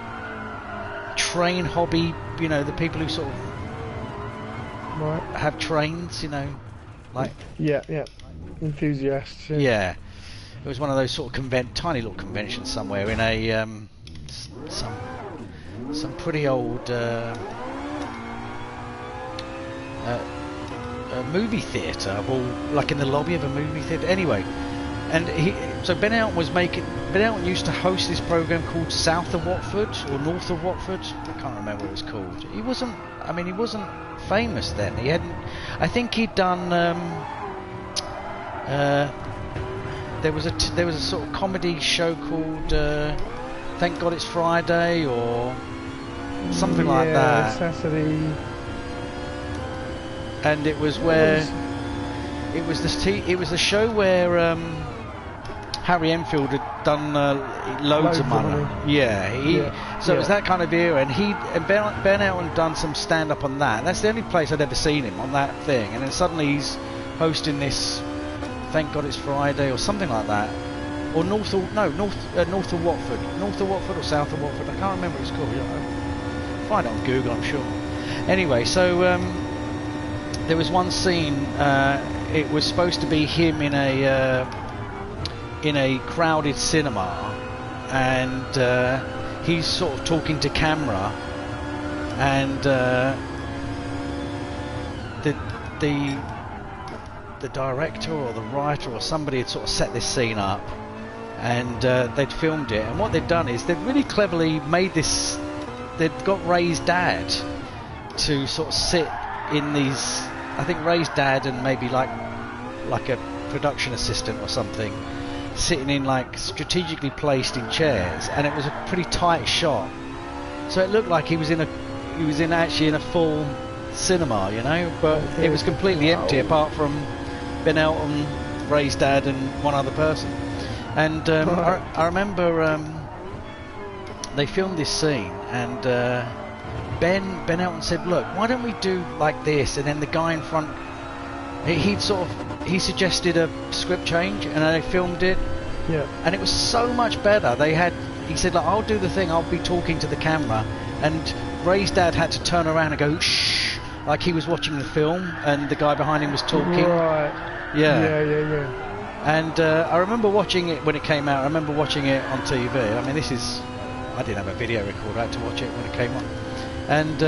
train hobby. You know, the people who sort of have trains. You know, like yeah, enthusiasts. Yeah. It was one of those sort of tiny little conventions somewhere in a some pretty old movie theatre, or like in the lobby of a movie theatre. Anyway, and Ben Elton used to host this program called South of Watford or North of Watford. I can't remember what it was called. He wasn't famous then. He hadn't. I think he'd done. There was a sort of comedy show called Thank God It's Friday or something like that. Saturday. And it was where it was the show where Harry Enfield had done loads of money. So it was that kind of era, and Ben Elton had done some stand up on that. That's the only place I'd ever seen him on that thing, and then suddenly he's hosting this Thank God It's Friday or something like that, or North of Watford or South of Watford. I can't remember what it's called. Find it on Google, I'm sure. Anyway, so there was one scene. It was supposed to be him in a crowded cinema, and he's sort of talking to camera, and the director or the writer or somebody had sort of set this scene up, and they'd filmed it, and what they'd done is they'd really cleverly made this. They'd got Ray's dad to sort of sit in these. I think Ray's dad and maybe like a production assistant or something, sitting in like strategically placed in chairs, and it was a pretty tight shot, so it looked like he was actually in a full cinema, you know, but it was completely empty apart from Ben Elton, Ray's dad, and one other person. And I remember they filmed this scene, and Ben Elton said, "Look, why don't we do like this?" And then the guy in front, he suggested a script change, and they filmed it. Yeah. And it was so much better. He said, "Like, I'll do the thing. I'll be talking to the camera," and Ray's dad had to turn around and go shh, like he was watching the film, and the guy behind him was talking. Right. Yeah. And I remember watching it when it came out. I remember watching it on TV. I mean, I didn't have a video recorder. I had to watch it when it came on. And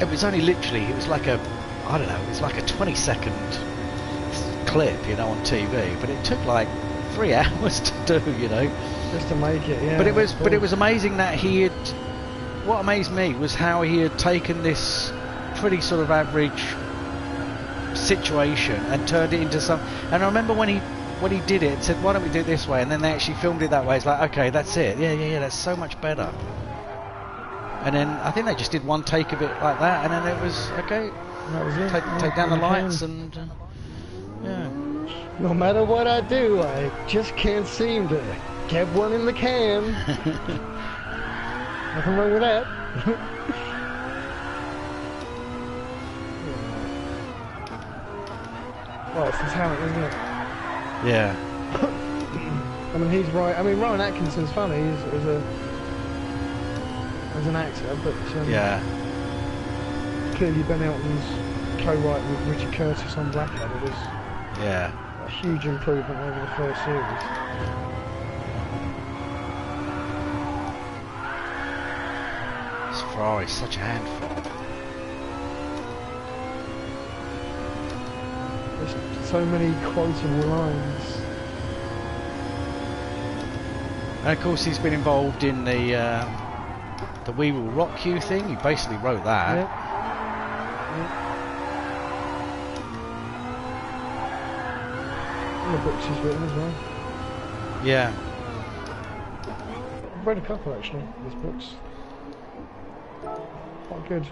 it was only literally, it was like a 20-second clip, you know, on TV. But it took like 3 hours to do, you know. Just to make it, yeah. But it was amazing that what amazed me was how he had taken this pretty sort of average situation and turned it into some. And I remember when he did it, said, "Why don't we do it this way?" And then they actually filmed it that way. It's like, okay, that's it. Yeah, that's so much better. And then I think they just did one take of it like that, and then it was okay. That was it. Take down the lights, and yeah. No matter what I do, I just can't seem to get one in the can. Nothing wrong with that. Well, it's the talent, isn't it? Yeah. I mean, he's right. I mean, Rowan Atkinson's funny as an actor, but yeah. Clearly Ben Elton's co-writing with Richard Curtis on Blackadder was a huge improvement over the first series. This Ferrari's such a handful. There's so many quotable lines. And of course he's been involved in the We Will Rock You thing. He basically wrote that. Yeah. And the books he's written as well. Yeah. I've read a couple actually, his books. Quite good.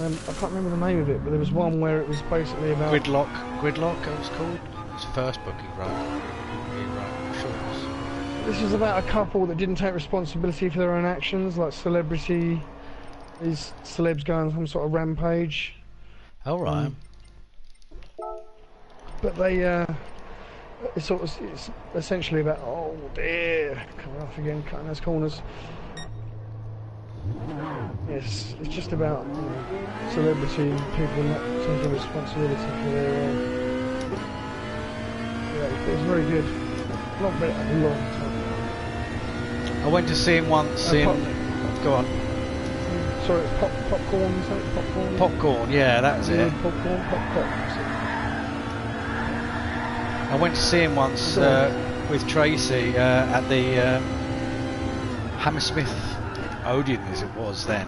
I can't remember the name of it, but there was one where it was basically about... Gridlock it was called. It was the first book he wrote. I'm sure it was. This was about a couple that didn't take responsibility for their own actions, like celebrity... These celebs go on some sort of rampage. Oh, right. But they... It's essentially about, oh dear, coming off again, cutting those corners. Yes, it's just about celebrity people not taking responsibility for their yeah, it's very good. A lot better, a long time. I went to see him once in... Go on. Sorry, it's popcorn, something? Popcorn? Popcorn, yeah, that was it. Popcorn, pop. I went to see him once with Tracy at the Hammersmith Odeon, as it was then.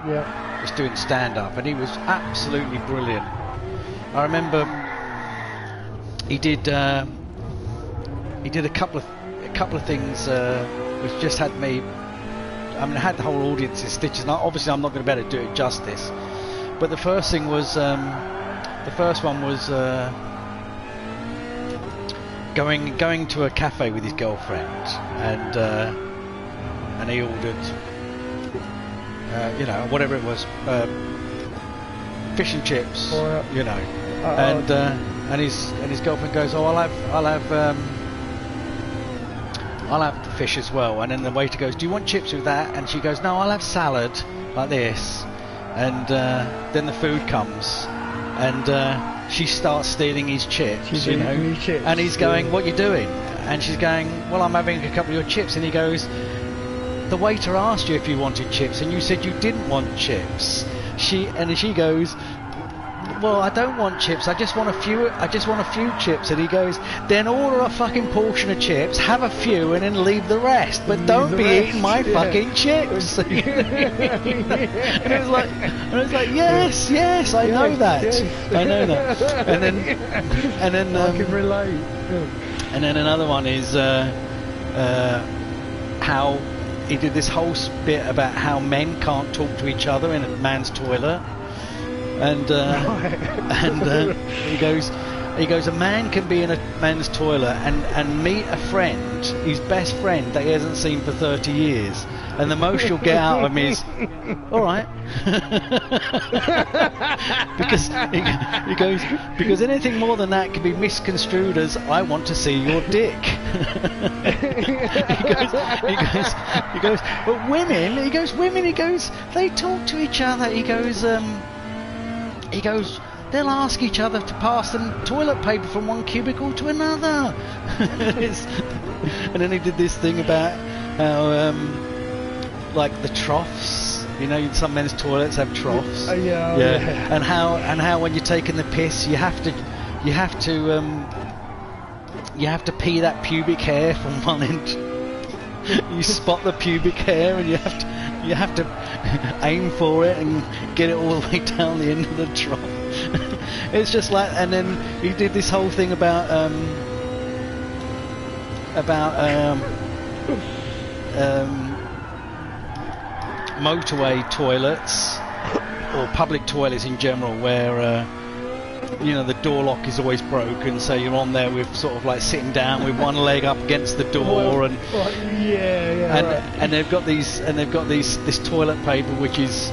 Yeah. Just doing stand-up, and he was absolutely brilliant. I remember he did a couple of things which just had me. I mean, I had the whole audience in stitches. And obviously, I'm not going to be able to do it justice. But the first thing was the first one was. Going to a cafe with his girlfriend, and he ordered, you know, whatever it was, fish and chips, you know, and his girlfriend goes, oh, I'll have the fish as well, and then the waiter goes, do you want chips with that? And she goes, no, I'll have salad like this, and then the food comes, and. She starts stealing his chips, you know, and he's going, what are you doing? And she's going, well, I'm having a couple of your chips. And he goes, the waiter asked you if you wanted chips, and you said you didn't want chips. She goes, well, I don't want chips. I just want a few chips. And he goes, then order a fucking portion of chips, have a few, and then leave the rest. But don't be eating my fucking chips. And it was like, yes, I know that. Yes. I know that. And then I can relate. And then another one is how he did this whole bit about how men can't talk to each other in a man's toilet. And he goes, a man can be in a man's toilet and meet a friend, his best friend that he hasn't seen for 30 years, and the most you'll get out of him is, all right. because anything more than that can be misconstrued as I want to see your dick. he goes, but women, they talk to each other. He goes, they'll ask each other to pass them toilet paper from one cubicle to another. And then he did this thing about how, like the troughs, you know, some men's toilets have troughs. Yeah. And how when you're taking the piss, you have to pee that pubic hair from one end. You spot the pubic hair, and you have to aim for it and get it all the way down the end of the trough. It's just like, and then he did this whole thing about motorway toilets or public toilets in general, where you know, the door lock is always broken, so you're on there with sort of like sitting down with one leg up against the door, and they've got this toilet paper which is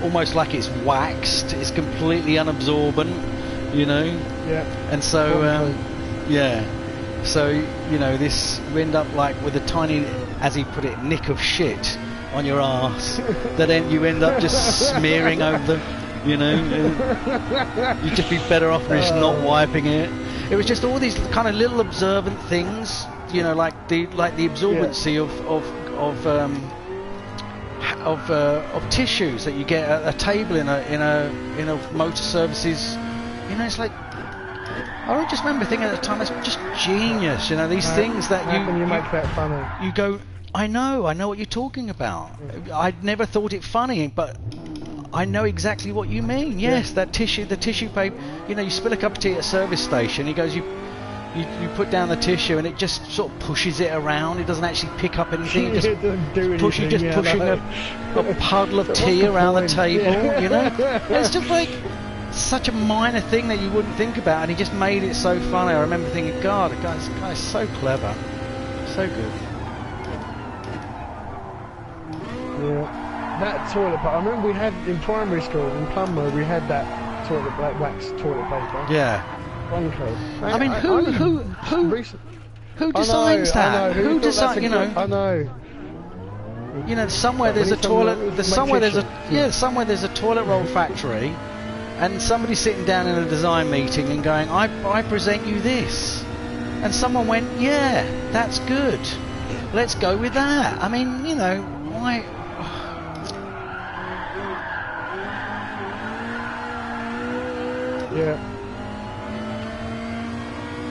almost like it's waxed, it's completely unabsorbent, you know. Yeah. And so so you know, this you end up like with a tiny, as he put it, nick of shit on your arse that then you end up just smearing over the, you know, you'd just be better off just not wiping it. It was just all these kind of little observant things you know, like the absorbency of tissues that you get at a table in a motor services. You know, it's like, I just remember thinking at the time, it's just genius. You know, these things that how can you make that funny? You go, I know what you're talking about. I'd never thought it funny, but I know exactly what you mean. Yes, that tissue, the tissue paper. You know, you spill a cup of tea at a service station. He goes, you put down the tissue and it just sort of pushes it around. It doesn't actually pick up anything. It doesn't do anything. pushing a puddle of tea around the table. You know, it's just like such a minor thing that you wouldn't think about, and he just made it so funny. I remember thinking, God, the guy's so clever, so good. Yeah, that toilet paper. I remember we had in primary school in Plumber, we had that black wax toilet paper. Yeah. Bunko. I mean, who designs that? Who designs? You know. I know. You know, somewhere there's a toilet. Somewhere there's a toilet roll factory, and somebody's sitting down in a design meeting and going, I present you this, and someone went, yeah, that's good. Let's go with that. I mean, you know, why? Yeah.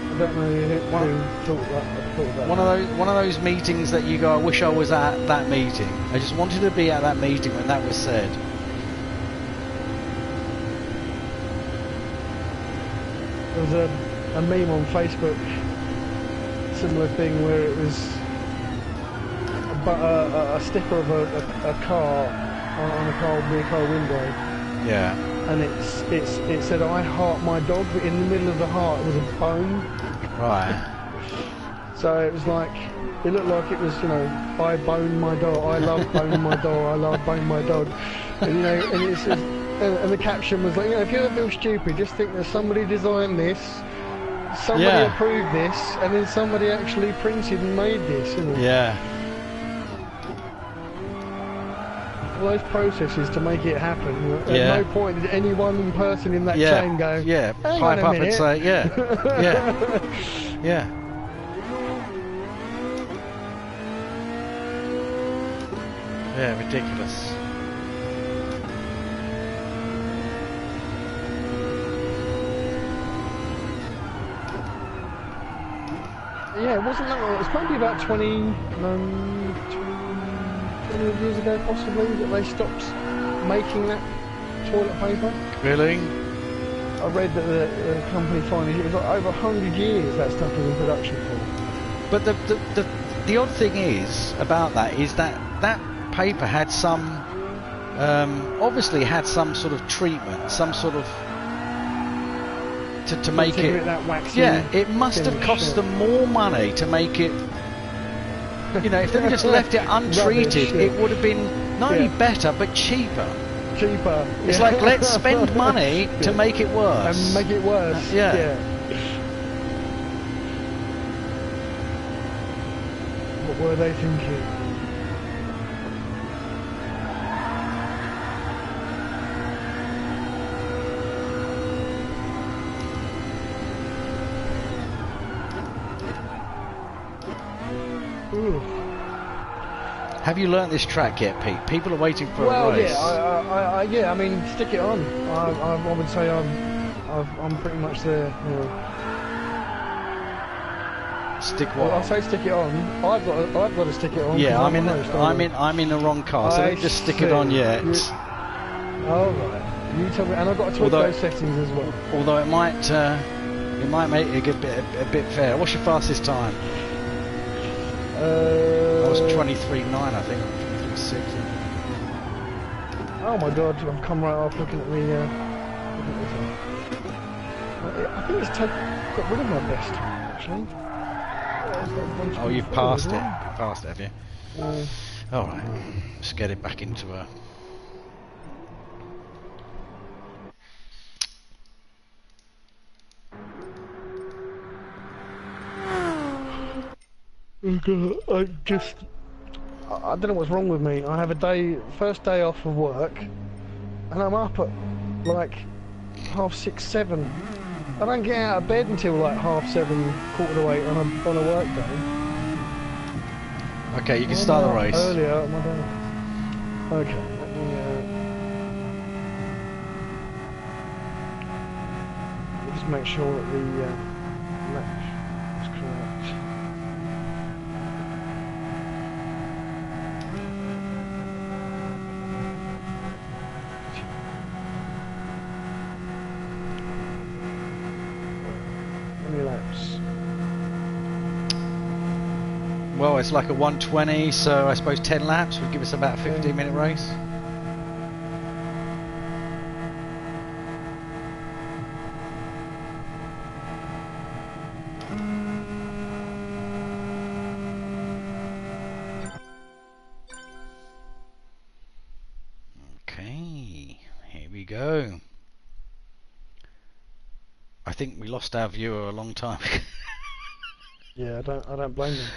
I don't know who thought that. One of those meetings that you go, I wish I was at that meeting. I just wanted to be at that meeting when that was said. There was a meme on Facebook, similar thing, where it was a sticker of a car on a car window. Yeah. And it said, I heart my dog, but in the middle of the heart was a bone. Right. So it was like, it looked like it was, you know, I bone my dog, I love bone my dog, I love bone my dog. And, you know, and it says, and the caption was like, you know, if you ever feel stupid, just think that somebody designed this, somebody approved this, and then somebody actually printed and made this, you know. Yeah. All those processes to make it happen. At no point did any one person in that chain go, pipe up and say, yeah. Yeah, ridiculous. Yeah, it wasn't that long. It was probably about 20 years ago, possibly, that they stopped making that toilet paper. Really? I read that the company finally, it was like over 100 years that stuff was in production for. But the odd thing is about that is that paper had some, obviously had some sort of treatment, some sort of to make it. That waxy it must have cost them more money to make it. You know, if they just left it untreated, rubbish, it would have been not only better but cheaper. It's like, let's spend money to make it worse. And make it worse. What were they thinking? Ooh. Have you learnt this track yet, Pete? People are waiting for a race. I mean, stick it on. I would say I'm pretty much there. You know. Stick what? Well, I'll say stick it on. I've got to stick it on. Yeah, I'm in the wrong car, so don't just stick it on yet. All right. You tell me, and I've got to tweak those settings as well. Although it might make it a bit fair. What's your fastest time? I was 23.9, I think. 23.6. Oh my God! I've come right off looking at the. I think it's got rid of my best time actually. Oh, you've passed it. You've passed it, have you? All right. Let's get it back into a. I don't know what's wrong with me. I have first day off of work, and I'm up at like 6:30, 7. I don't get out of bed until like 7:30, 7:45 on a work day. Okay, you can start the race. Earlier, am I down? Okay, let me. Let me just make sure that the match is correct. How many laps? Well, it's like a 120, so I suppose 10 laps would give us about a 15-minute race. Okay, here we go. I think we lost our viewer a long time ago. Yeah, I don't blame them.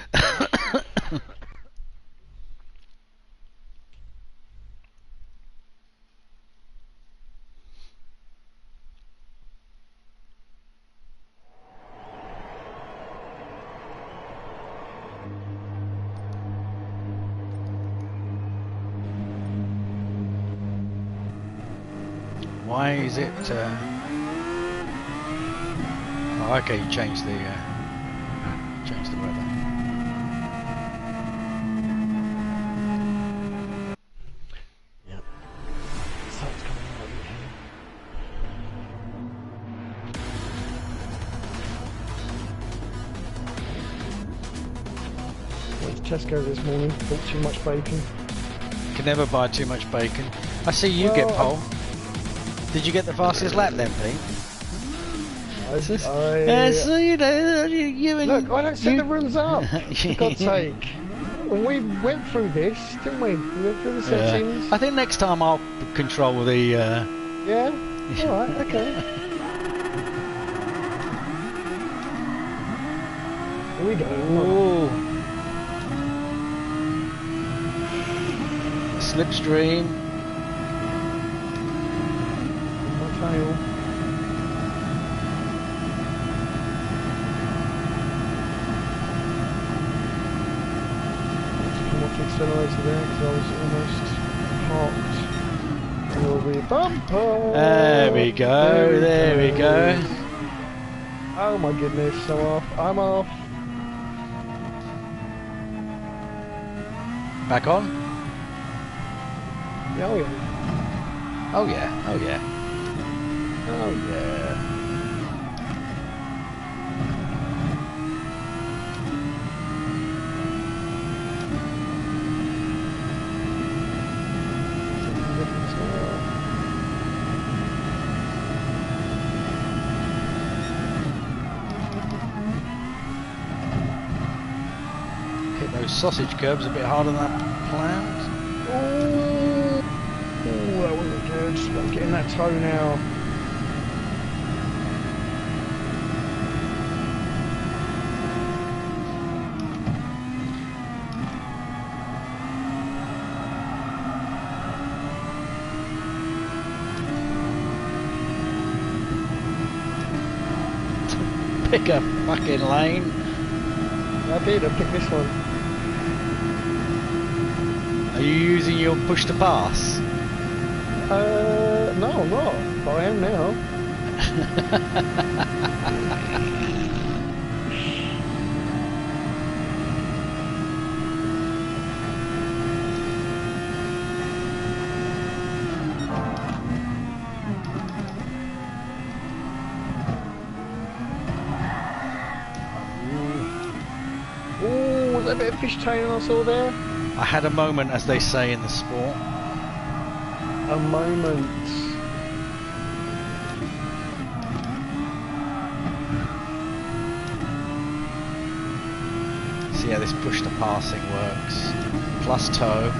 Why is it? Oh, okay, you changed the weather. Yep. Sun's coming out over here. Went to Tesco this morning. Bought too much bacon. Can never buy too much bacon. I see you get pole. Did you get the fastest lap then, Pete? So you know, you and look, I don't set the rooms up. For God's sake. When we went through this, didn't we? We went through the settings. I think next time I'll control the. Yeah. All right. Okay. Here we go. Ooh. Slipstream. My tail. Accelerator there because I was almost parked. Will be a bumper. There we go. There we go. Oh my goodness! So off. I'm off. Back on. Oh yeah. Oh yeah. Oh yeah. Oh yeah. Sausage curbs a bit harder than that planned. Oh, that wasn't good. I'm getting that toe now. Pick a fucking lane. I did. I picked this one. Are you using your push to pass? No, I'm not. But I am now. Ooh, was that a bit of fishtailing I saw there? I had a moment, as they say in the sport. A moment. See how this push to passing works. Plus toe.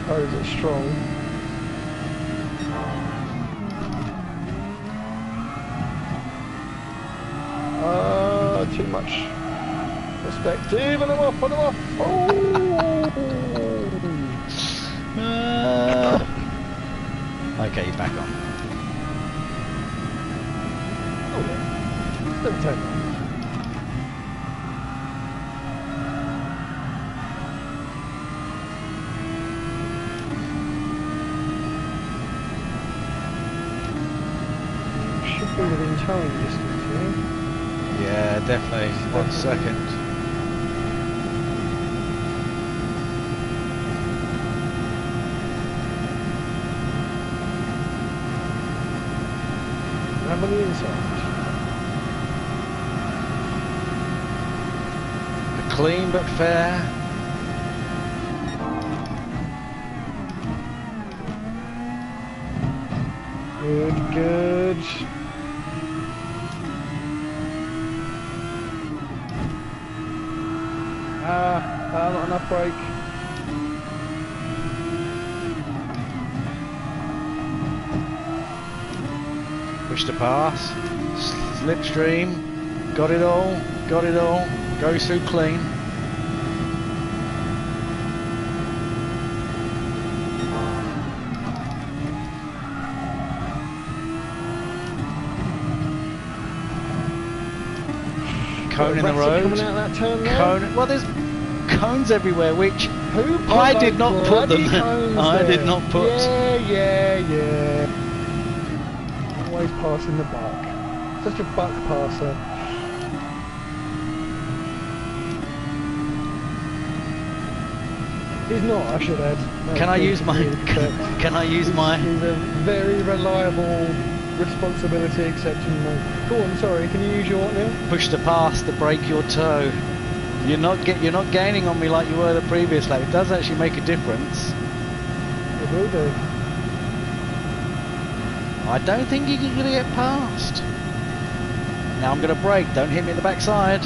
Oh, is it strong? Too much perspective, and I'm off, and I'm off. Oh! Okay, you're back on. Oh, yeah. Doesn't take long. be within towing distance, yeah? Yeah, definitely. 1 second. Grab on the inside. Clean but fair. Good, good. Not enough brake. Push to pass. Slipstream. Got it all. Got it all. Goes through clean. Cone in the road. Coming out that turn there? Cone. Well, there's cones everywhere, which Who put I those did not put them. bloody cones I there? did not put. Yeah. Always passing the buck. Such a buck passer. He's not, I should add. Can I use my? Can I use my? He's a very reliable, responsibility accepting man. Go on, sorry. Can you use your what now? Push to pass to break your toe. You're not gaining on me like you were the previous lap. It does actually make a difference. It will do. I don't think you're going to get past. Now I'm going to brake. Don't hit me in the backside.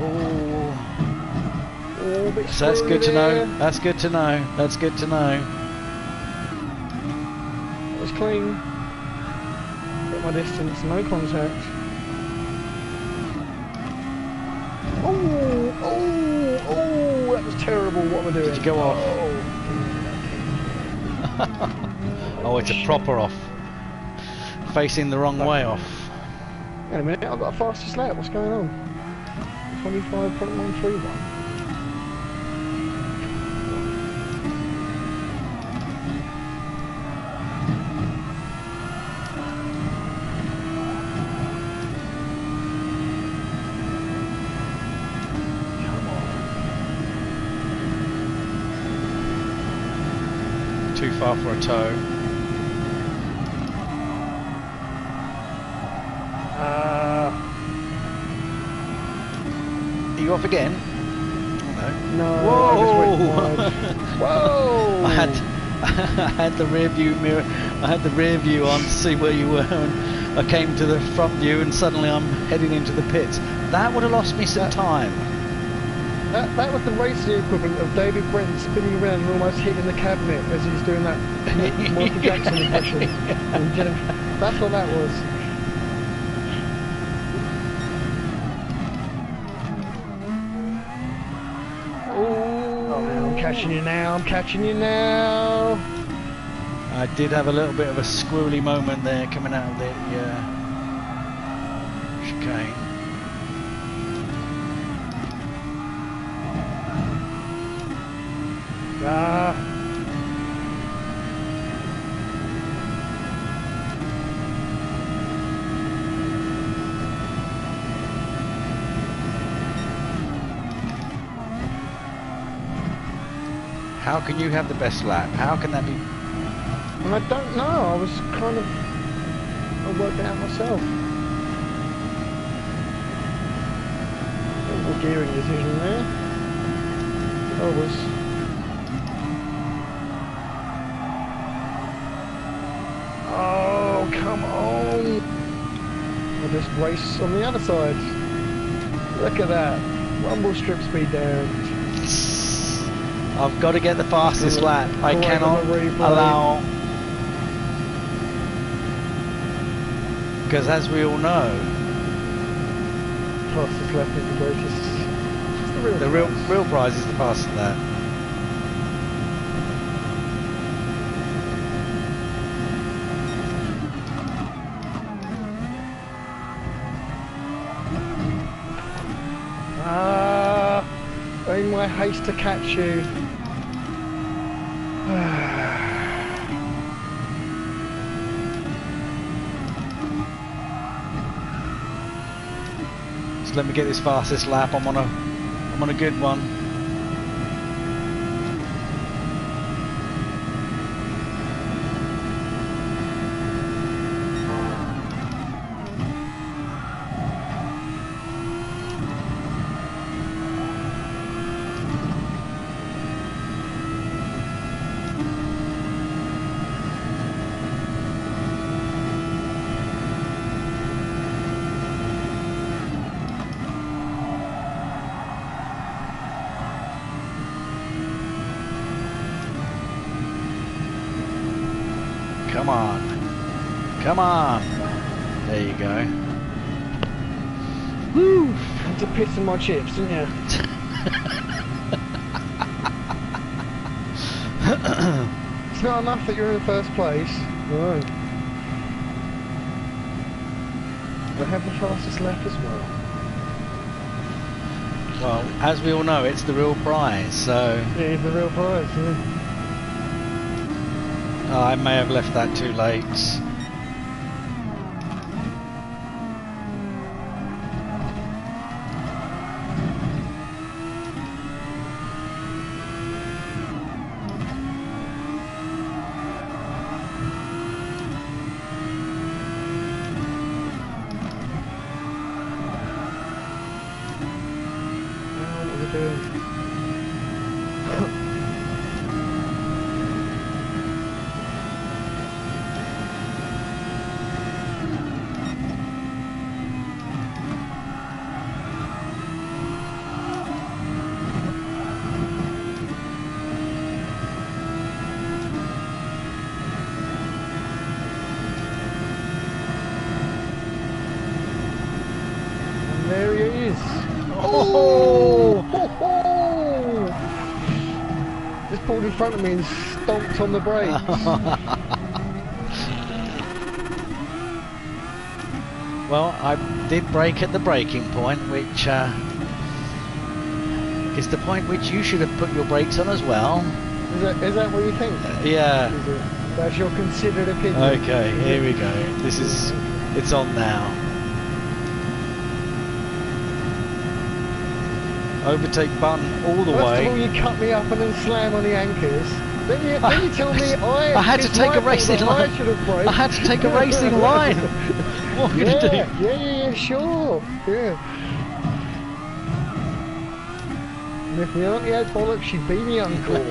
Oh, a bit so that's good to there. know. That's good to know. That's good to know. That was clean. Got my distance. No contact. Oh, that was terrible. What am I doing? Did you go off? Oh, it's a proper off. Facing the wrong way off. Wait a minute, I've got a fastest lap. What's going on? 25.131. Too far for a toe. Are you off again? Oh, no. Whoa! I just went wide. Whoa! I had the rear view mirror. I had the rear view on to see where you were, and I came to the front view, and suddenly I'm heading into the pits. That would have lost me some time. That was the racing equivalent of David Brent spinning around and almost hitting the cabinet as he's doing that Michael Jackson impression. That's what that was. Oh, I'm catching you now, I'm catching you now. I did have a little bit of a squirrely moment there coming out of the chicane. How can you have the best lap? How can that be? And I don't know, I was kind of... I worked it out myself. Little gearing decision there. I was... Oh, come on! I'll just race on the other side. Look at that. Rumble strip speed down. I've got to get the fastest lap. I cannot allow... Because as we all know... Fastest lap is the greatest. It's the real prize is the fastest lap. In my haste to catch you. Let me get this fastest lap. I'm on a good one. Come on. Come on. There you go. Woo! Had to piss in my chips, didn't you? It's not enough that you're in first place. No. They have the fastest lap as well. Well, as we all know, it's the real prize, so... Yeah, it's the real prize, yeah. Oh, I may have left that too late. There he is. Oh! Just pulled in front of me and stomped on the brakes. Well, I did brake at the braking point, which is the point which you should have put your brakes on as well. Is that what you think? Yeah. That's your considered opinion. Okay, here we go. It's on now. Overtake button all the First way. of all, you cut me up and then slam on the anchors. Then you tell me I had to take a racing line. I had to take a racing line. What are you gonna do? Yeah, sure. Yeah. And if my auntie had bollocks, she'd be me uncle.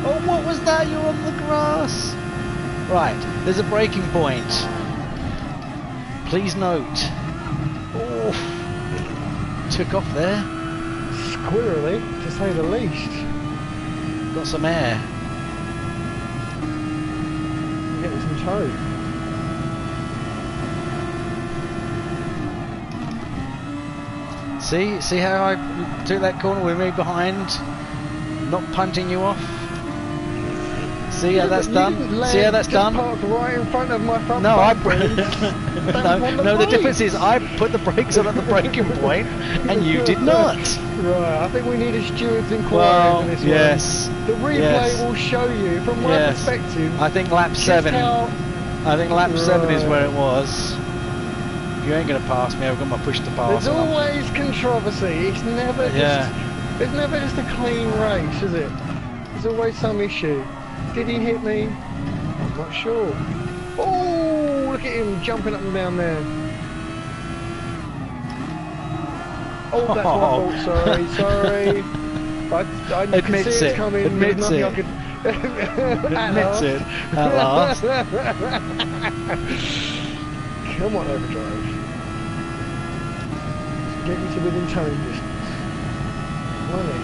Oh, what was that? You're on the grass. Right, there's a braking point. Please note. Oh, took off there. Squirrely, to say the least. Got some air. Getting some tow. See how I took that corner with me behind, not punting you off. See how that's done? See how that's done? Parked right in front of my front. No, no. The difference is I put the brakes on at the braking point, and you did not. Right, I think we need a steward's inquiry Well, for this yes. one. The replay will show you, from my perspective. I think lap 7. I think lap 7 is where it was. You ain't gonna pass me. I've got my push to pass. There's always controversy. It's never just. It's never just a clean race, is it? There's always some issue. Did he hit me? I'm not sure. Oh, look at him jumping up and down there. Oh, that's my fault. Sorry. I could see it coming. Admits it. Admits it. At last. Come on, overdrive. Get me to within towing distance. Money.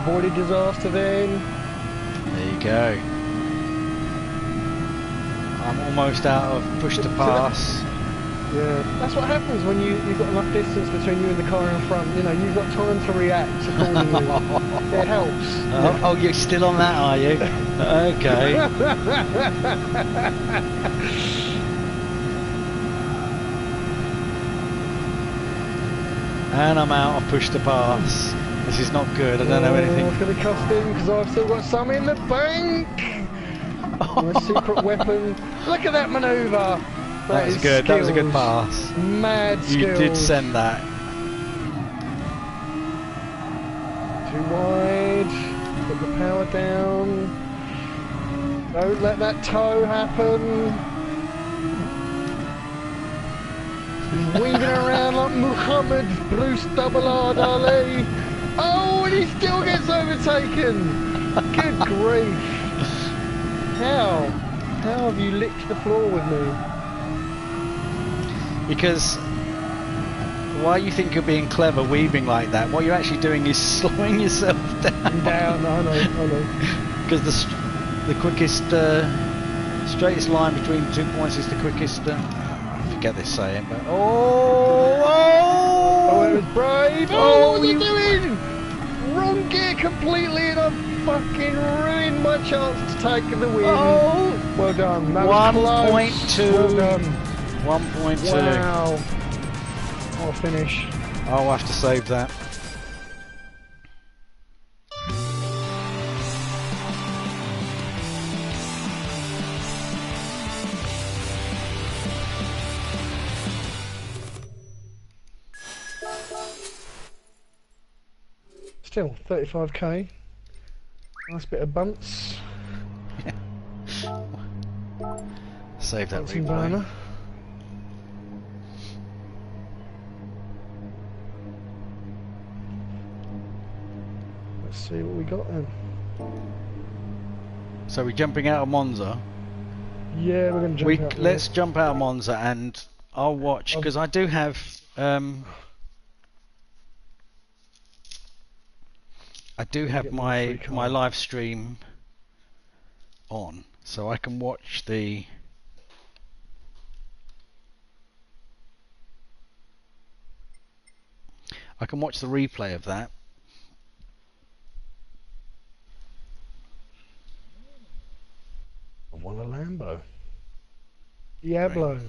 avoided disaster then. There you go. I'm almost out of push to pass. Yeah, that's what happens when you've got enough distance between you and the car in front. You know, you've got time to react accordingly. It helps. Oh, you're still on that, are you? Okay. And I'm out of push to pass. This is not good. I don't know anything. It's going to cost him because I've still got some in the bank. My secret weapon. Look at that manoeuvre. That was good. Skills. That was a good pass. Mad skills. You did send that. Too wide. Put the power down. Don't let that toe happen. He's weaving around like Muhammad Bruce Double R Ali. Oh, and he still gets overtaken. Good grief. How? How have you licked the floor with me? Because why you think you're being clever weaving like that? What you're actually doing is slowing yourself down. Down, I know. Because the quickest, straightest line between the 2 points is the quickest. I forget this saying, but oh, it was brave. Oh, what was I doing? Wrong gear completely, and I fucking ruined my chance to take the win. Oh, well done. That was close. 1.2. Well done. 1.2. Wow. What a finish. I'll have to save that. Still, 35k. Nice bit of bumps. Save that Bunsen replay. burner. Let's see what we got then. So we're jumping out of Monza. Yeah, we're going to jump out. Let's jump out of Monza and I'll watch, because I do have my live stream on, so I can watch the replay of that. I want a Lambo. Diablo.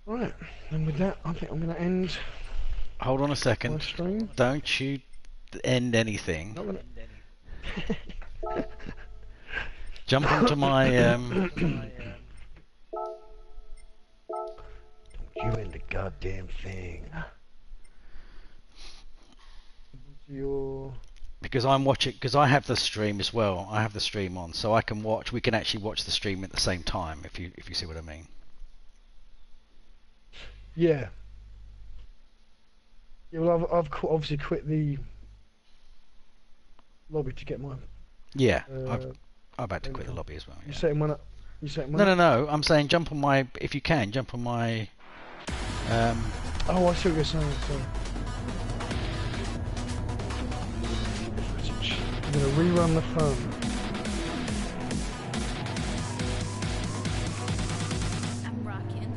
Right, and with that, I think I'm going to end. Hold on a my second. stream. Don't you end anything. Not gonna... Jump onto my Don't you end the goddamn thing. Your... because I'm watching, because I have the stream as well. I have the stream on, so I can watch. We can actually watch the stream at the same time, if you see what I mean. Yeah. Yeah, well, I've obviously quit the lobby to get my... Yeah, I've had to quit the lobby as well. You Yeah. setting one up? You setting one up? No. I'm saying jump on my, if you can, jump on my. Oh, I see what you're saying. Sorry. I'm gonna rerun the phone. I'm rocking.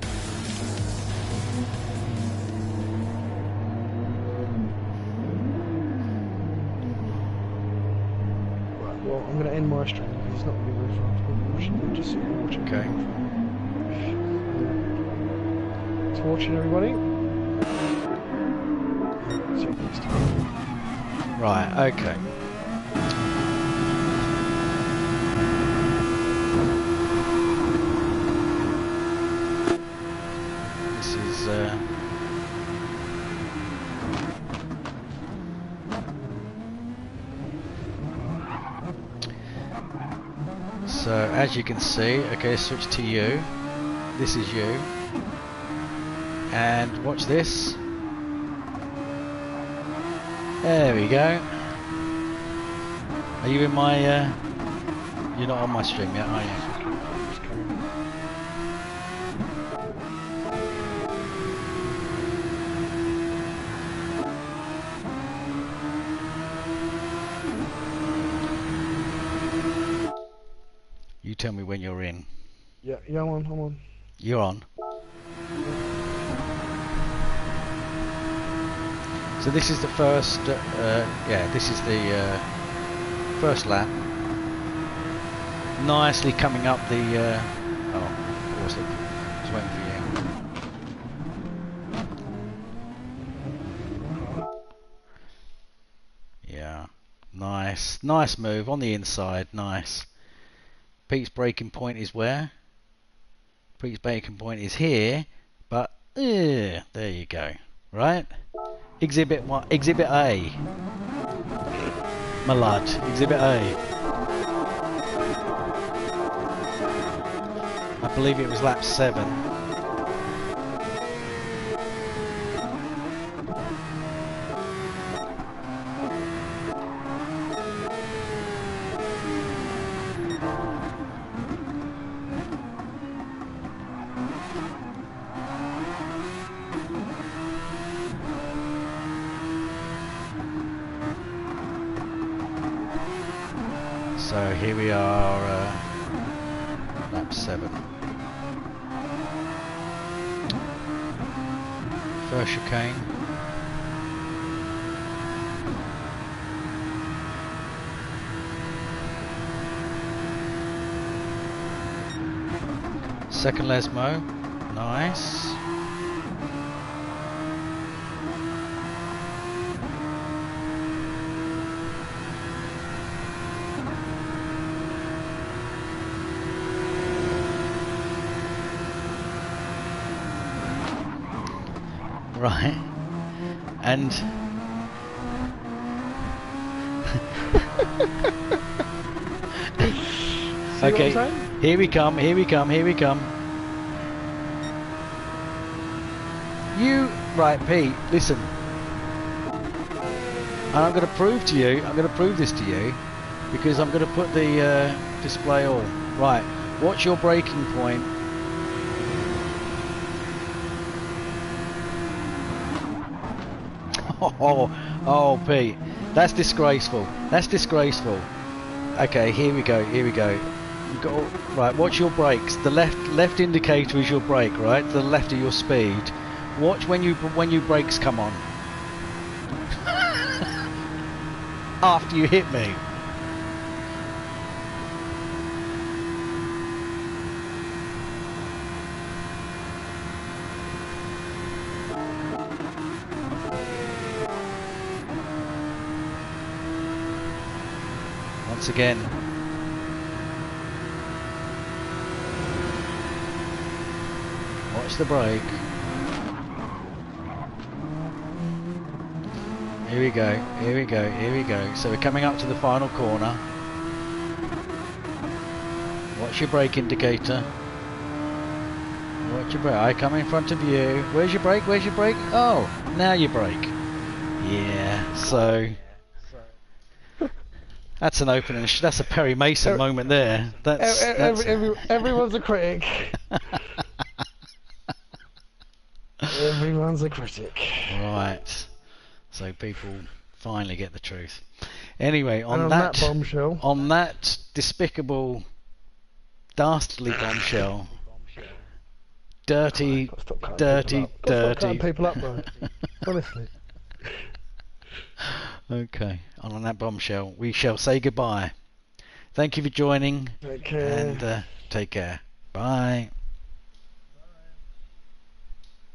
Right, well, I'm gonna end my stream because it's not gonna be very far. I'm watching, just watching. Okay. Thanks for watching, everybody. See you next time. Right. Okay. This is. So as you can see, okay, switch to you. This is you. And watch this. There we go. Are you in my You're not on my stream yet, are you? Just carry on. You tell me when you're in. Yeah, I'm on. You're on. So this is the first, this is the first lap. Nicely coming up the, oh, of course, look, I was waiting for you. Yeah, nice move on the inside, nice. Pete's braking point is where? Pete's braking point is here, but there you go. Right? Exhibit what? Exhibit A. My lad, Exhibit A. I believe it was lap 7. So here we are, lap 7. First chicane. Second Lesmo, nice. Right, and okay, here we come. You, right, Pete, listen, and I'm going to prove this to you, because I'm going to put the display all. Right, what's your braking point? Oh, Pete, that's disgraceful. Okay, here we go. You've got, right, watch your brakes. The left indicator is your brake, right? To the left of your speed. Watch when your brakes come on. After you hit me. Once again. Watch the brake. Here we go. So we're coming up to the final corner. Watch your brake indicator. Watch your brake. I come in front of you. Where's your brake? Oh, now you brake. Yeah, so... That's an open and that's a Perry Mason moment there. That's everyone's a critic. Everyone's a critic. Right. So people finally get the truth. Anyway, on that bombshell, on that despicable, dastardly bombshell, dirty. Stop cutting people up, bro. Honestly. Okay, on that bombshell, we shall say goodbye. Thank you for joining. Take care. And take care. Bye.